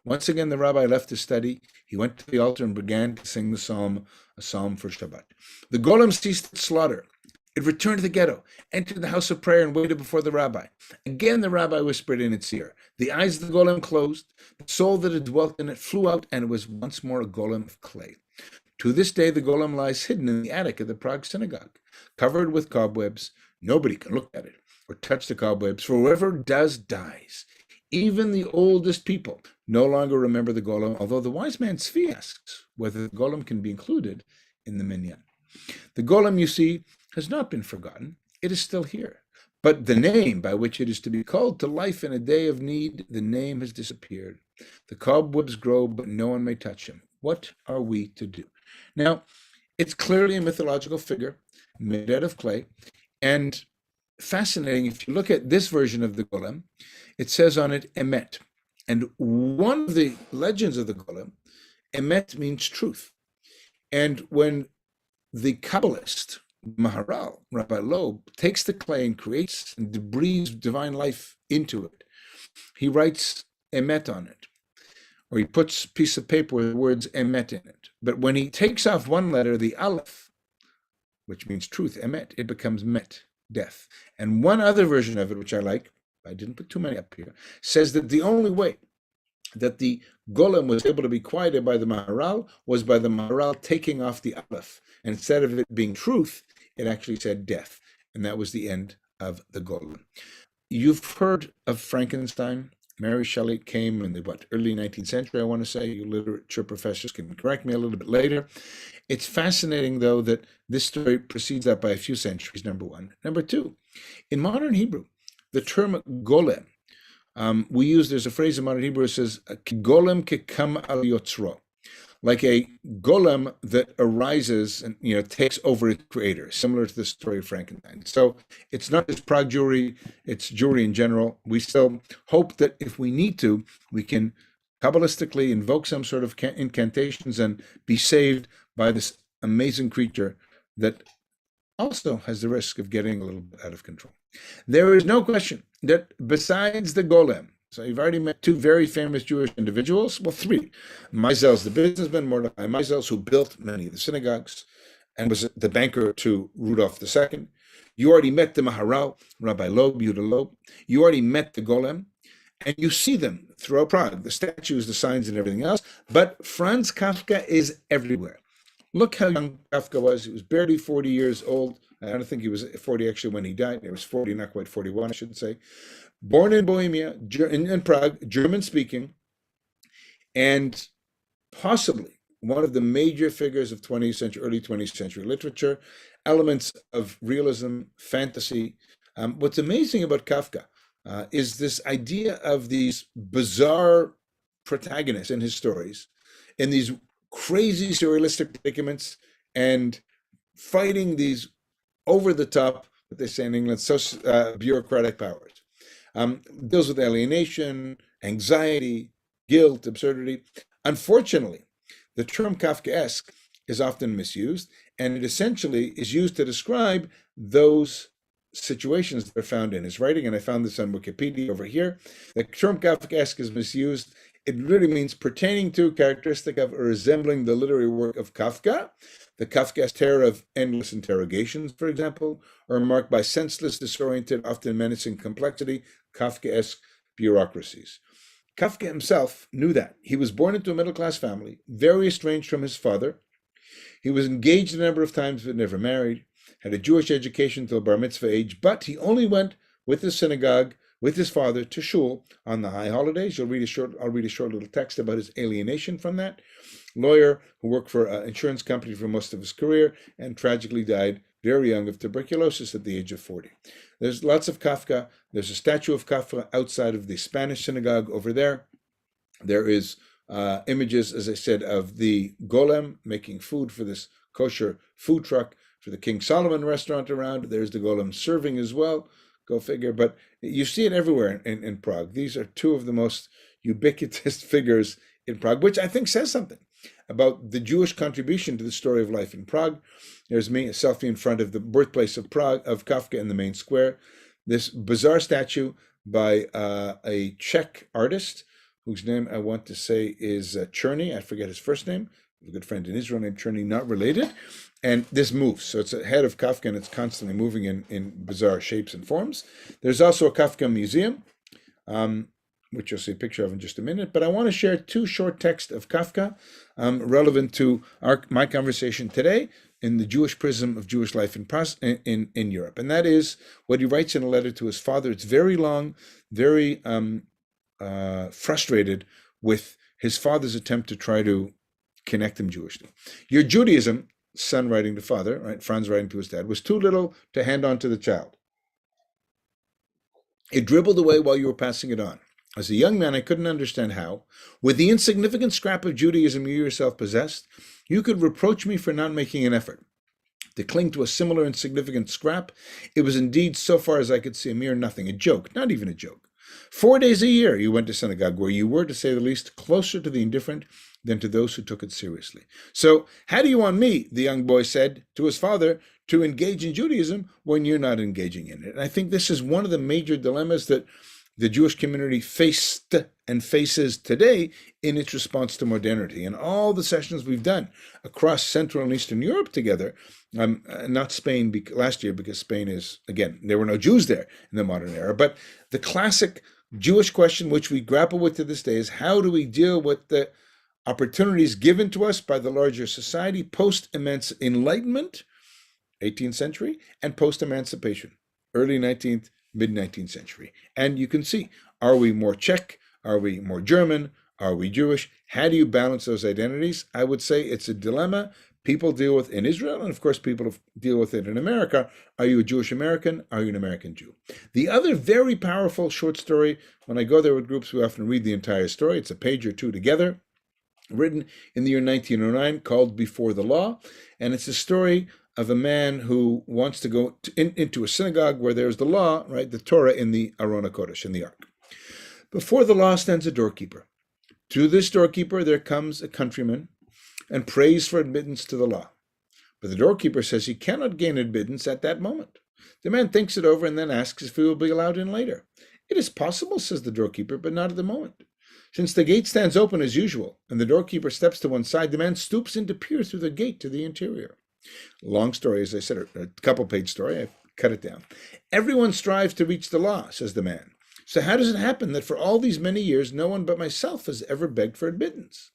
Speaker 1: Once again, the rabbi left his study. He went to the altar and began to sing a psalm for Shabbat. The Golem ceased its slaughter. It returned to the ghetto, entered the house of prayer, and waited before the rabbi. Again, the rabbi whispered in its ear. The eyes of the Golem closed. The soul that had dwelt in it flew out, and it was once more a Golem of clay. To this day, the Golem lies hidden in the attic of the Prague Synagogue, covered with cobwebs. Nobody can look at it or touch the cobwebs, for whoever does dies. Even the oldest people no longer remember the Golem, although the wise man Tzvi asks whether the Golem can be included in the minyan. The Golem, you see, has not been forgotten. It is still here. But the name by which it is to be called to life in a day of need, the name has disappeared. The cobwebs grow, but no one may touch him. What are we to do? Now, it's clearly a mythological figure made out of clay. And fascinating, if you look at this version of the Golem, it says on it, emet. And one of the legends of the Golem, emet means truth. And when the Kabbalist, Morar Rabbi Lo, takes the clay and creates and breathes divine life into it, he writes emet on it, or he puts a piece of paper with the words emet in it. But when he takes off one letter, the aleph, which means truth, emet, it becomes met, death. And one other version of it, which I like, I didn't put too many up here, says that the only way that the Golem was able to be quieted by the Maharal was by the Maharal taking off the aleph. And instead of it being truth, it actually said death. And that was the end of the Golem. You've heard of Frankenstein. Mary Shelley came in the early 19th century, I want to say. You literature professors can correct me a little bit later. It's fascinating, though, that this story precedes that by a few centuries, number one. Number two, in modern Hebrew, the term golem, there's a phrase in modern Hebrew that says, golem kekam al yotzro, like a golem that arises and takes over its creator, similar to the story of Frankenstein. So it's not just Prague Jewry, it's Jewry in general. We still hope that if we need to, we can Kabbalistically invoke some sort of incantations and be saved by this amazing creature that also has the risk of getting a little bit out of control. There is no question that besides the golem, so you've already met two very famous Jewish individuals, well, three. Meisel's the businessman, Mordechai Meisels, who built many of the synagogues and was the banker to Rudolf II. You already met the Morar Rabbi Lo, Lo. You already met the golem, and you see them throughout Prague, the statues, the signs, and everything else. But Franz Kafka is everywhere. Look how young Kafka was. He was barely 40 years old. I don't think he was 40 actually when he died. He was 40, not quite 41, I should say. Born in Bohemia, in Prague, German-speaking, and possibly one of the major figures of 20th century, early 20th century literature, elements of realism, fantasy. What's amazing about Kafka is this idea of these bizarre protagonists in his stories, in these crazy surrealistic predicaments, and fighting these over-the-top, what they say in England, bureaucratic powers. Deals with alienation, anxiety, guilt, absurdity. Unfortunately, the term Kafkaesque is often misused, and it essentially is used to describe those situations that are found in his writing. And I found this on Wikipedia over here. The term Kafkaesque is misused. It really means pertaining to, characteristic of, or resembling the literary work of Kafka. The Kafkaesque terror of endless interrogations, for example, are marked by senseless, disoriented, often menacing complexity, Kafkaesque bureaucracies. Kafka himself knew that. He was born into a middle-class family, very estranged from his father. He was engaged a number of times but never married, had a Jewish education till bar mitzvah age, but he only went with the synagogue, with his father, to shul on the high holidays. I'll read a short little text about his alienation from that. Lawyer who worked for an insurance company for most of his career and tragically died very young of tuberculosis at the age of 40. There's lots of Kafka. There's a statue of Kafka outside of the Spanish synagogue over there. There is images, as I said, of the Golem making food for this kosher food truck for the King Solomon restaurant around. There's the Golem serving as well. Go figure. But you see it everywhere in Prague. These are two of the most ubiquitous figures in Prague, which I think says something about the Jewish contribution to the story of life in Prague. There's me, a selfie in front of the birthplace of Prague, of Kafka in the main square. This bizarre statue by a Czech artist, whose name I want to say is Cherny. I forget his first name. A good friend in Israel named Cherny, not related. And this moves. So it's a head of Kafka, and it's constantly moving in bizarre shapes and forms. There's also a Kafka museum, which you'll see a picture of in just a minute. But I want to share two short texts of Kafka relevant to my conversation today in the Jewish prism of Jewish life in Europe. And that is what he writes in a letter to his father. It's very long, very frustrated with his father's attempt to try to connect him Jewishly. Your Judaism, son writing to father, right, Franz writing to his dad, was too little to hand on to the child. It dribbled away while you were passing it on. As a young man, I couldn't understand how, with the insignificant scrap of Judaism you yourself possessed, you could reproach me for not making an effort to cling to a similar insignificant scrap. It was indeed, so far as I could see, a mere nothing, a joke, not even a joke. 4 days a year you went to synagogue, where you were, to say the least, closer to the indifferent than to those who took it seriously. So how do you want me, the young boy said to his father, to engage in Judaism when you're not engaging in it? And I think this is one of the major dilemmas that the Jewish community faced and faces today in its response to modernity. And all the sessions we've done across Central and Eastern Europe together, not Spain last year, because Spain is, again, there were no Jews there in the modern era, but the classic Jewish question, which we grapple with to this day, is how do we deal with the opportunities given to us by the larger society post-Enlightenment, 18th century, and post-emancipation, early 19th, mid-19th century. And you can see, are we more Czech? Are we more German? Are we Jewish? How do you balance those identities? I would say it's a dilemma people deal with in Israel, and of course people deal with it in America. Are you a Jewish American? Are you an American Jew? The other very powerful short story, when I go there with groups, we often read the entire story. It's a page or two together, written in the year 1909, called Before the Law. And it's a story of a man who wants to go into a synagogue where there's the law, right, the Torah in the Aron HaKodesh, in the Ark. Before the law stands a doorkeeper. To this doorkeeper there comes a countryman and prays for admittance to the law. But the doorkeeper says he cannot gain admittance at that moment. The man thinks it over and then asks if he will be allowed in later. It is possible, says the doorkeeper, but not at the moment. Since the gate stands open as usual, and the doorkeeper steps to one side, the man stoops in to peer through the gate to the interior. Long story, as I said, a couple-page story. I cut it down. Everyone strives to reach the law, says the man. So how does it happen that for all these many years, no one but myself has ever begged for admittance?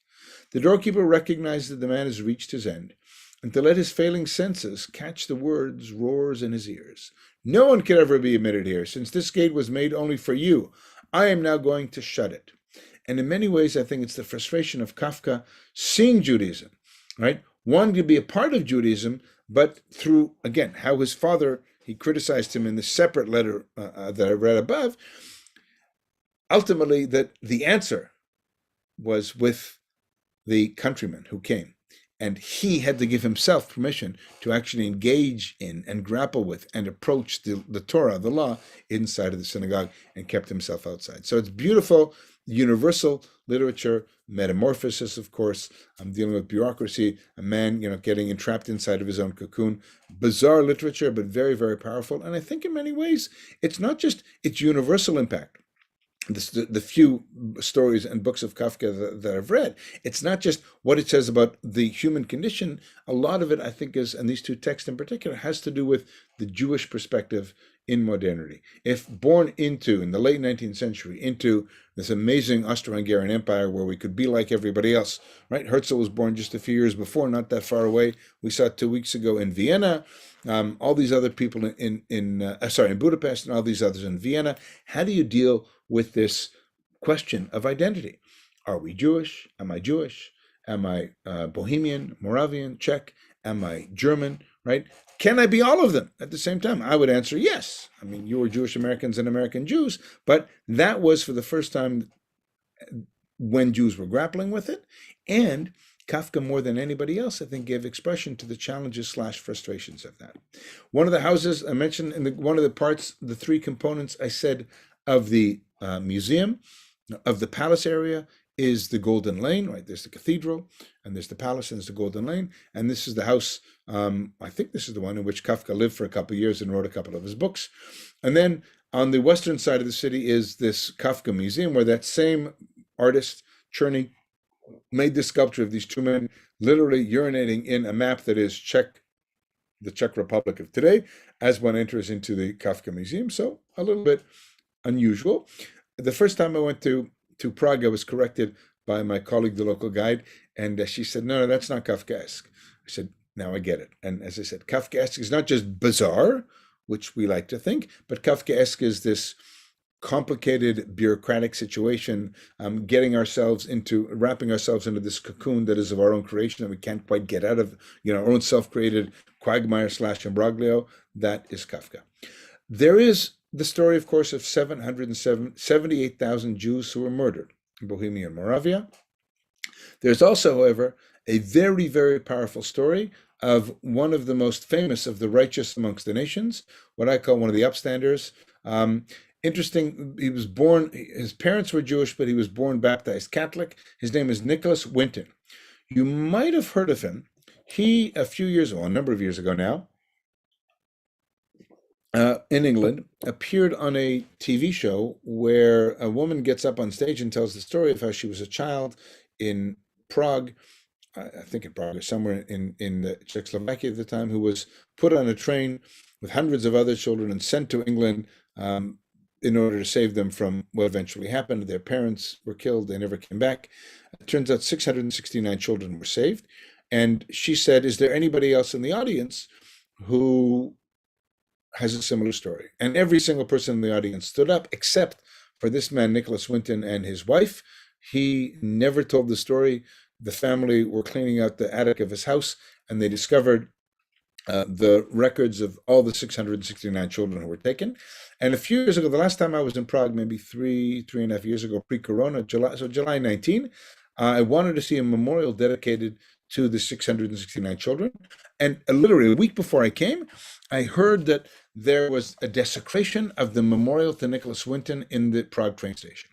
Speaker 1: The doorkeeper recognizes that the man has reached his end, and to let his failing senses catch the words roars in his ears. No one can ever be admitted here, since this gate was made only for you. I am now going to shut it. And in many ways, I think it's the frustration of Kafka seeing Judaism, right? Wanting to be a part of Judaism, but through, again, how his father, he criticized him in the separate letter that I read above, ultimately that the answer was with the countryman who came. And he had to give himself permission to actually engage in and grapple with and approach the Torah, the law, inside of the synagogue, and kept himself outside. So it's beautiful, universal literature, metamorphosis, of course. I'm dealing with bureaucracy, a man, getting entrapped inside of his own cocoon. Bizarre literature, but very, very powerful. And I think in many ways, it's not just its universal impact. The few stories and books of Kafka that I've read, it's not just what it says about the human condition. A lot of it, I think, is, and these two texts in particular, has to do with the Jewish perspective in modernity. If born in the late 19th century, into this amazing Austro-Hungarian Empire where we could be like everybody else, right? Herzl was born just a few years before, not that far away. We saw 2 weeks ago in Vienna. All these other people in Budapest, and all these others in Vienna. How do you deal with this question of identity? Are we Jewish? Am I Jewish? Am I Bohemian, Moravian, Czech? Am I German, right? Can I be all of them at the same time? I would answer yes. I mean, you were Jewish Americans and American Jews, but that was for the first time when Jews were grappling with it. And Kafka, more than anybody else, I think, gave expression to the challenges/frustrations of that. One of the houses I mentioned in one of the parts, the three components I said of the museum, of the palace area, is the Golden Lane, right? There's the cathedral, and there's the palace, and there's the Golden Lane. And this is the house, I think this is the one in which Kafka lived for a couple of years and wrote a couple of his books. And then on the western side of the city is this Kafka Museum, where that same artist, Czerny, made this sculpture of these two men literally urinating in a map that is the Czech Republic of today, as one enters into the Kafka Museum. So a little bit unusual. The first time I went to Prague, I was corrected by my colleague, the local guide, and she said, no, that's not Kafkaesque. I said, now I get it. And as I said, Kafkaesque is not just bizarre, which we like to think, but Kafkaesque is this complicated bureaucratic situation, wrapping ourselves into this cocoon that is of our own creation that we can't quite get out of, our own self-created quagmire/imbroglio. That is Kafka. There is the story, of course, of 778,000 Jews who were murdered in Bohemia and Moravia. There's also, however, a very, very powerful story of one of the most famous of the righteous amongst the nations, what I call one of the upstanders. Interesting, he was born, his parents were Jewish, but he was born baptized Catholic. His name is Nicholas Winton. You might have heard of him. He, a number of years ago now, in England, appeared on a TV show where a woman gets up on stage and tells the story of how she was a child in Prague, I think in Prague or somewhere in Czechoslovakia at the time, who was put on a train with hundreds of other children and sent to England in order to save them from what eventually happened. Their parents were killed. They never came back. It turns out 669 children were saved. And she said, is there anybody else in the audience who has a similar story? And every single person in the audience stood up, except for this man, Nicholas Winton, and his wife. He never told the story. The family were cleaning out the attic of his house, and they discovered the records of all the 669 children who were taken. And a few years ago, the last time I was in Prague, maybe three and a half years ago, pre-corona, July 19, I wanted to see a memorial dedicated to the 669 children. And literally a week before I came, I heard that there was a desecration of the memorial to Nicholas Winton in the Prague train station.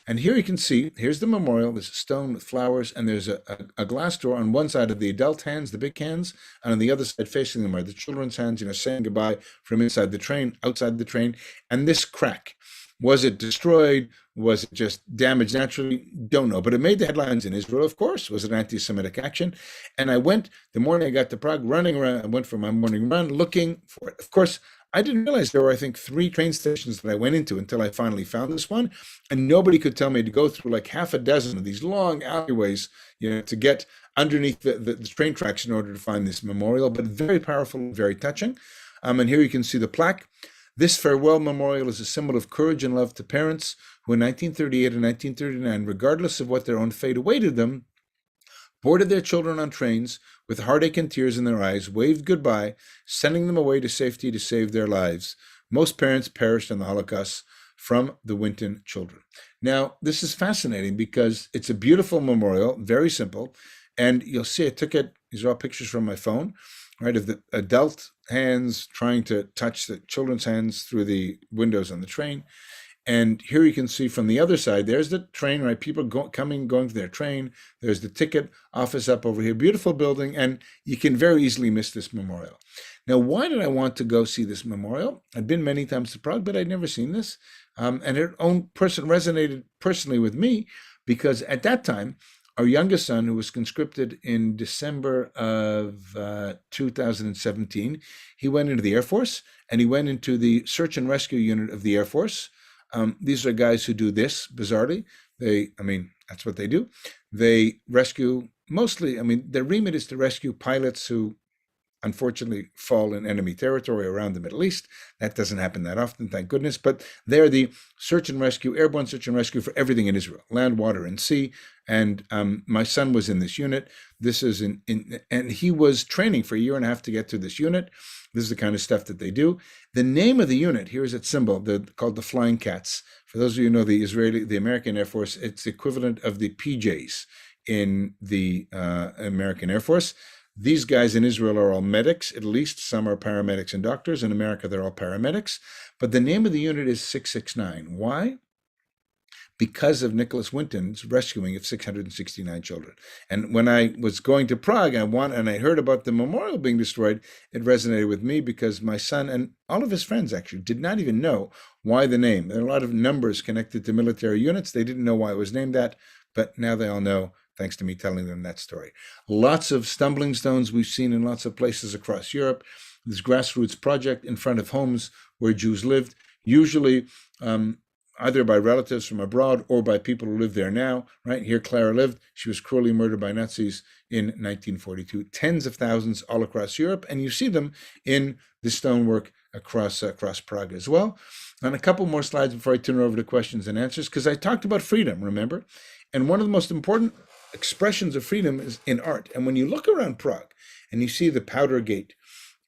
Speaker 1: And here you can see, here's the memorial, there's a stone with flowers, and there's a glass door on one side of the adult hands, the big hands, and on the other side facing them are the children's hands, saying goodbye from inside the train, outside the train. And this crack, was it destroyed? Was it just damaged naturally? Don't know. But it made the headlines in Israel, of course. Was it anti-Semitic action? And I went, the morning I got to Prague, running around, I went for my morning run, looking for it. Of course, I didn't realize there were, I think, 3 train stations that I went into until I finally found this one. And nobody could tell me to go through like half a dozen of these long alleyways, to get underneath the train tracks in order to find this memorial. But very powerful, very touching. And here you can see the plaque. This farewell memorial is a symbol of courage and love to parents who in 1938 and 1939, regardless of what their own fate awaited them, boarded their children on trains with heartache and tears in their eyes, waved goodbye, sending them away to safety to save their lives. Most parents perished in the Holocaust from the Winton children. Now, this is fascinating because it's a beautiful memorial, very simple, and you'll see I took it, these are all pictures from my phone, right, of the adult hands trying to touch the children's hands through the windows on the train. And here you can see from the other side, there's the train, right? People going to their train. There's the ticket office up over here. Beautiful building, and you can very easily miss this memorial. Now, why did I want to go see this memorial? I'd been many times to Prague, but I'd never seen this. And it resonated personally with me because at that time, our youngest son, who was conscripted in December of 2017, he went into the Air Force, and he went into the search and rescue unit of the Air Force. These are guys who do this, bizarrely. That's what they do. They rescue mostly, their remit is to rescue pilots who unfortunately fall in enemy territory around the Middle East. That doesn't happen that often, thank goodness. But they're the search and rescue, airborne search and rescue for everything in Israel, land, water, and sea. And my son was in this unit. This is and he was training for a year and a half to get to this unit. This is the kind of stuff that they do. The name of the unit, here's its symbol, called the Flying Cats. For those of you who know the American Air Force, it's the equivalent of the PJs in the American Air Force. These guys in Israel are all medics, at least some are paramedics and doctors. In America, they're all paramedics. But the name of the unit is 669. Why? Because of Nicholas Winton's rescuing of 669 children. And when I was going to Prague, and I heard about the memorial being destroyed, it resonated with me because my son and all of his friends actually did not even know why the name. There are a lot of numbers connected to military units. They didn't know why it was named that, but now they all know, thanks to me telling them that story. Lots of stumbling stones we've seen in lots of places across Europe. This grassroots project in front of homes where Jews lived, usually either by relatives from abroad or by people who live there now, right? Here Clara lived. She was cruelly murdered by Nazis in 1942. Tens of thousands all across Europe, and you see them in the stonework across Prague as well. And a couple more slides before I turn it over to questions and answers, because I talked about freedom, remember? And one of the most important expressions of freedom is in art. And when you look around Prague and you see the Powder Gate,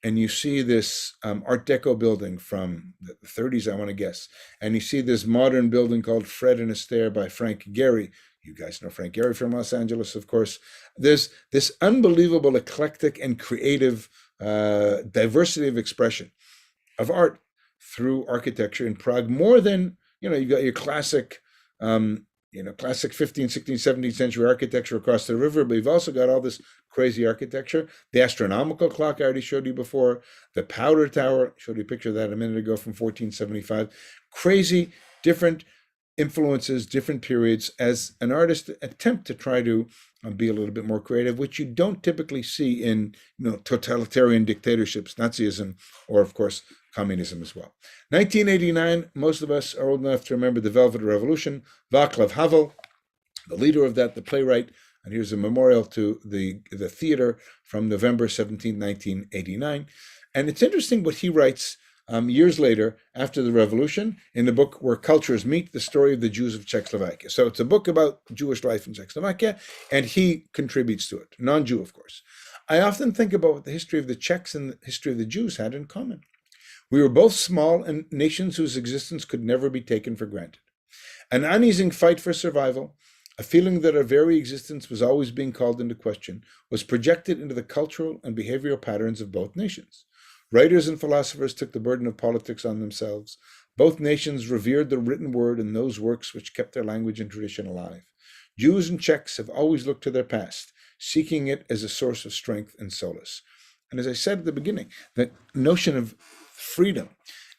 Speaker 1: and you see this Art Deco building from the 30s, I want to guess, and you see this modern building called Fred and Astaire by Frank Gehry. You guys know Frank Gehry from Los Angeles, of course. There's this unbelievable eclectic and creative diversity of expression of art through architecture in Prague, more than, you've got your classic classic 15th, 16th, 17th century architecture across the river, but you've also got all this crazy architecture. The astronomical clock I already showed you before, the Powder Tower, showed you a picture of that a minute ago from 1475. Crazy, different influences, different periods, as an artist attempt to try to be a little bit more creative, which you don't typically see in totalitarian dictatorships, Nazism, or of course, communism as well. 1989, most of us are old enough to remember the Velvet Revolution. Václav Havel, the leader of that, the playwright, and here's a memorial to the theater from November 17, 1989. And it's interesting what he writes years later, after the revolution, in the book Where Cultures Meet, the Story of the Jews of Czechoslovakia. So it's a book about Jewish life in Czechoslovakia, and he contributes to it, non-Jew, of course. I often think about what the history of the Czechs and the history of the Jews had in common. We were both small and nations whose existence could never be taken for granted. An uneasy fight for survival, a feeling that our very existence was always being called into question, was projected into the cultural and behavioral patterns of both nations. Writers and philosophers took the burden of politics on themselves. Both nations revered the written word and those works which kept their language and tradition alive. Jews and Czechs have always looked to their past, seeking it as a source of strength and solace. And as I said at the beginning, the notion of freedom,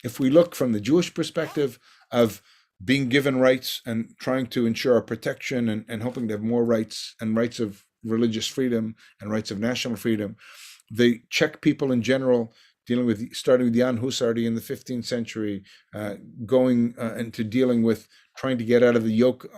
Speaker 1: if we look from the Jewish perspective of being given rights and trying to ensure our protection and hoping to have more rights and rights of religious freedom and rights of national freedom, the Czech people in general, starting with Jan Hus already in the 15th century, going into dealing with trying to get out of the yoke,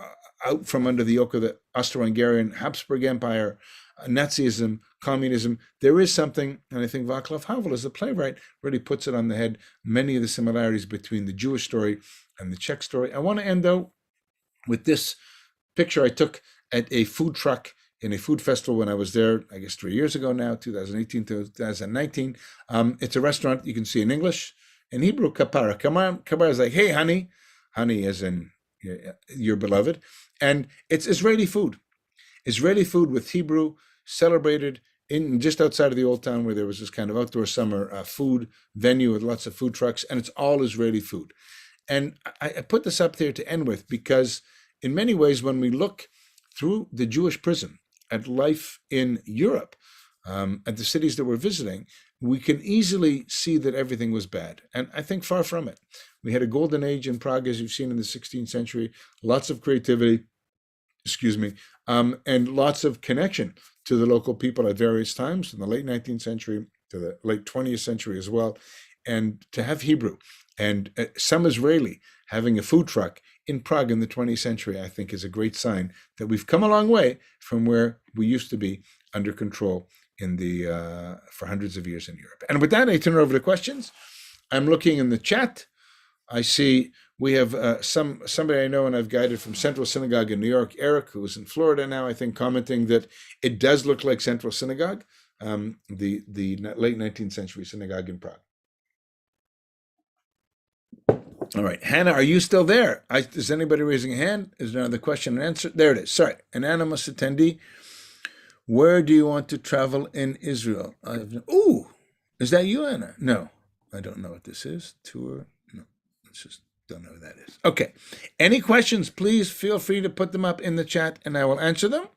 Speaker 1: out from under the yoke of the Austro-Hungarian Habsburg Empire, Nazism, communism. There is something, and I think Václav Havel, as a playwright, really puts it on the head, many of the similarities between the Jewish story and the Czech story. I want to end, though, with this picture I took at a food truck in a food festival when I was there, I guess 3 years ago now, 2018 to 2019. It's a restaurant you can see in English. In Hebrew, kapara. Kapara is like, hey, honey. Honey as in your beloved. And it's Israeli food. Israeli food with Hebrew, celebrated in just outside of the old town where there was this kind of outdoor summer food venue with lots of food trucks, and it's all Israeli food. And I put this up there to end with because in many ways, when we look through the Jewish prism at life in Europe, at the cities that we're visiting, we can easily see that everything was bad. And I think far from it. We had a golden age in Prague, as you've seen in the 16th century, lots of creativity, and lots of connection to the local people at various times, from the late 19th century to the late 20th century as well. And to have Hebrew and some Israeli having a food truck in Prague in the 20th century, I think is a great sign that we've come a long way from where we used to be under control for hundreds of years in Europe. And with that, I turn it over to questions. I'm looking in the chat. I see we have somebody I know and I've guided from Central Synagogue in New York, Eric, who's in Florida now, I think, commenting that it does look like Central Synagogue, the late 19th century synagogue in Prague. All right, Hannah, are you still there? Is anybody raising a hand? Is there another question and answer? There it is. Sorry, an anonymous attendee. Where do you want to travel in Israel? Ooh, is that you, Anna? No, I don't know what this is. Tour? No, it's just don't know what that is. Okay. Any questions, please feel free to put them up in the chat and I will answer them.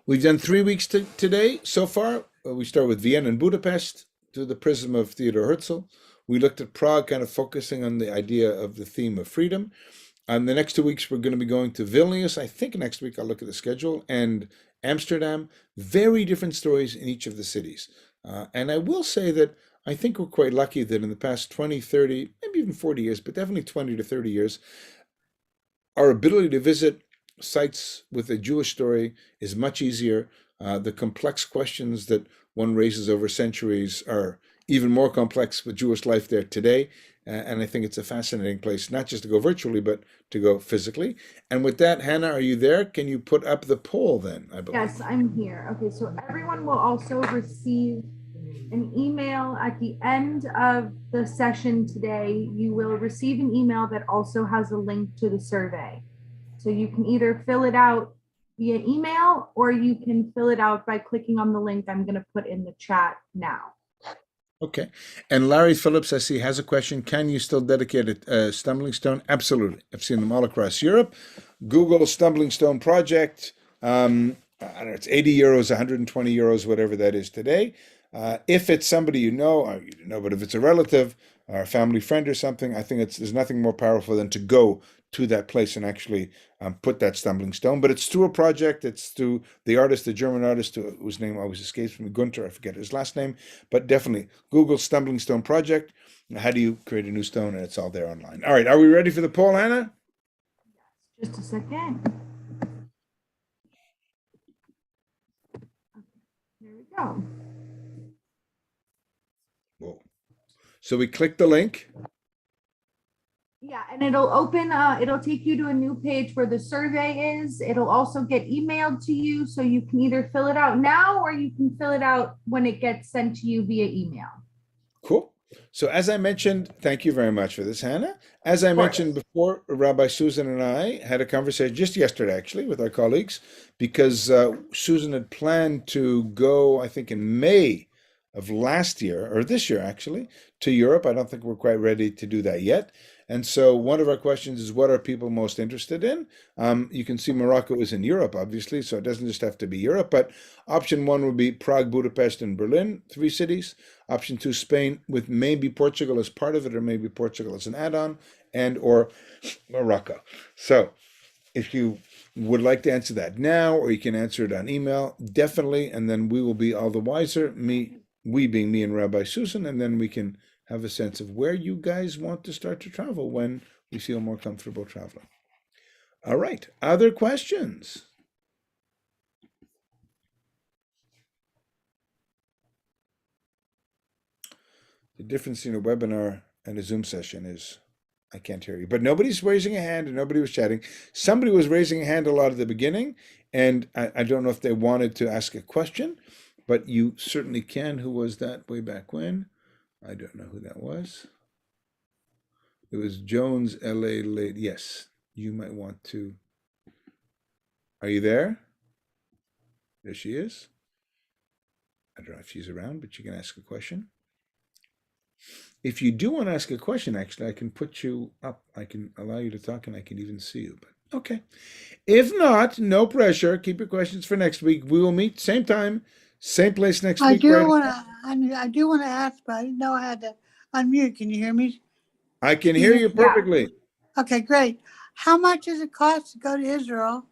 Speaker 1: We've done 3 weeks today so far. We start with Vienna and Budapest through the prism of Theodor Herzl. We looked at Prague, kind of focusing on the idea of the theme of freedom. The next 2 weeks, we're going to be going to Vilnius. I think next week I'll look at the schedule, and Amsterdam. Very different stories in each of the cities. And I will say that I think we're quite lucky that in the past 20, 30, maybe even 40 years, but definitely 20 to 30 years, our ability to visit sites with a Jewish story is much easier. The complex questions that one raises over centuries are even more complex with Jewish life there today. And I think it's a fascinating place, not just to go virtually, but to go physically. And with that, Hannah, are you there? Can you put up the poll then, I believe?
Speaker 2: Yes, I'm here. Okay, so everyone will also receive an email at the end of the session today. You will receive an email that also has a link to the survey. So you can either fill it out via email or you can fill it out by clicking on the link I'm going to put in the chat now.
Speaker 1: Okay. And Larry Phillips, I see, has a question. Can you still dedicate a stumbling stone? Absolutely. I've seen them all across Europe. Google Stumbling Stone Project. I don't know, it's 80 euros, 120 euros, whatever that is today. If it's somebody you know, or you don't know, but if it's a relative or a family friend or something, I think there's nothing more powerful than to go to that place and actually put that stumbling stone. But it's through a project. It's through the artist, the German artist whose name always escapes me, Gunther, I forget his last name, but definitely Google Stumbling Stone Project. How do you create a new stone? And it's all there online. All right, are we ready for the poll, Hannah?
Speaker 2: Just a second. Here we go.
Speaker 1: Whoa. So we click the link.
Speaker 2: Yeah, and it'll open, it'll take you to a new page where the survey is. It'll also get emailed to you, so you can either fill it out now or you can fill it out when it gets sent to you via email.
Speaker 1: Cool. So as I mentioned, thank you very much for this, Hannah. As I
Speaker 2: Of course.
Speaker 1: mentioned before, Rabbi Susan and I had a conversation just yesterday, actually, with our colleagues, because Susan had planned to go, I think, in May of last year, or this year, actually, to Europe. I don't think we're quite ready to do that yet. And so one of our questions is, what are people most interested in? You can see Morocco is in Europe, obviously, so it doesn't just have to be Europe, but option one would be Prague, Budapest, and Berlin, 3 cities. Option two, Spain, with maybe Portugal as part of it, or maybe Portugal as an add-on, and or Morocco. So if you would like to answer that now, or you can answer it on email, definitely, and then we will be all the wiser, we being me and Rabbi Susan, and then we can have a sense of where you guys want to start to travel when we feel more comfortable traveling. All right, other questions? The difference in a webinar and a Zoom session is I can't hear you, but nobody's raising a hand and nobody was chatting. Somebody was raising a hand a lot at the beginning, and I don't know if they wanted to ask a question, but you certainly can. Who was that way back when? I don't know who that was. It was Jones, LA late. Yes, you might want to. Are you there? There she is. I don't know if she's around, but you can ask a question. If you do want to ask a question, actually, I can put you up. I can allow you to talk and I can even see you. But okay. If not, no pressure. Keep your questions for next week. We will meet same time, same place next
Speaker 3: I
Speaker 1: week.
Speaker 3: do
Speaker 1: Right?
Speaker 3: want to. I do want to ask, but I didn't know I had to unmute. Can you hear me?
Speaker 1: I can hear you
Speaker 2: Yeah.
Speaker 1: perfectly.
Speaker 3: Okay, great. How much does it cost to go to Israel?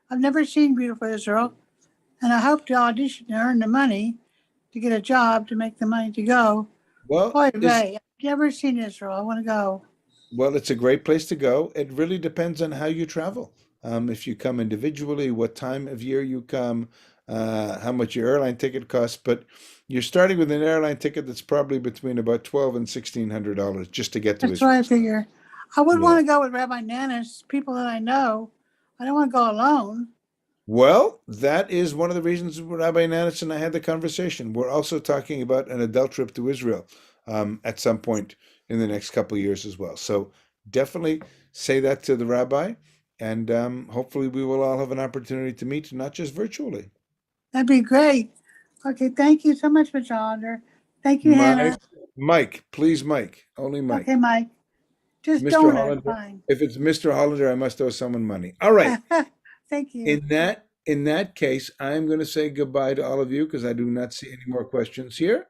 Speaker 3: I've never seen beautiful Israel, and I hope to audition to earn the money to get a job to make the money to go.
Speaker 1: Well,
Speaker 3: Boy, Ray, I've never seen Israel. I want to go.
Speaker 1: well, it's a great place to go. It really depends on how you travel. If you come individually, what time of year you come, how much your airline ticket costs. But you're starting with an airline ticket that's probably between about $1,200 and $1,600 just to get to
Speaker 3: That's what
Speaker 1: Israel.
Speaker 3: I figure. I would
Speaker 1: Yeah.
Speaker 3: want to go with Rabbi Nanas, people that I know. I don't want to go alone.
Speaker 1: Well, that is one of the reasons Rabbi Nanis and I had the conversation. We're also talking about an adult trip to Israel at some point in the next couple of years as well. So definitely say that to the rabbi, and hopefully we will all have an opportunity to meet, not just virtually.
Speaker 3: That'd be great. Okay, thank you so much, Mr. Hollander. Thank you,
Speaker 1: My
Speaker 3: Hannah.
Speaker 1: Mike, please, Mike, only Mike.
Speaker 3: Okay, Mike. Just
Speaker 1: Mr.
Speaker 3: donut,
Speaker 1: Hollander,
Speaker 3: fine.
Speaker 1: if it's Mr. Hollander, I must owe someone money. All right.
Speaker 3: Thank you.
Speaker 1: In that case, I'm going to say goodbye to all of you because I do not see any more questions here.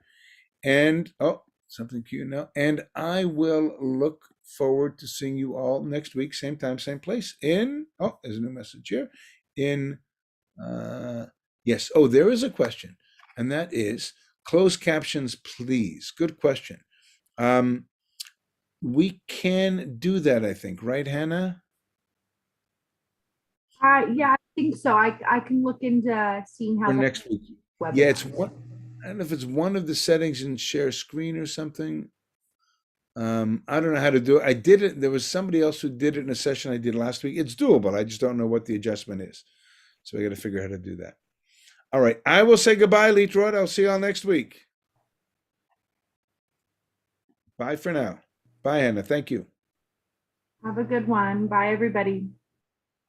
Speaker 1: And oh, something cute now. And I will look forward to seeing you all next week, same time, same place. There's a new message here. In yes, oh, there is a question, and that is closed captions, please. Good question. We can do that, I think, right, Hannah?
Speaker 2: Yeah, I think so. I can look into seeing how
Speaker 1: For
Speaker 2: that
Speaker 1: next week. Yeah, it's
Speaker 2: webinar.
Speaker 1: one. I don't know if it's one of the settings in share screen or something. I don't know how to do it. I did it. There was somebody else who did it in a session I did last week. It's doable. I just don't know what the adjustment is. So I got to figure out how to do that. All right. I will say goodbye, Leetrod. I'll see you all next week. Bye for now. Bye, Hannah. Thank you.
Speaker 2: Have a good one. Bye, everybody.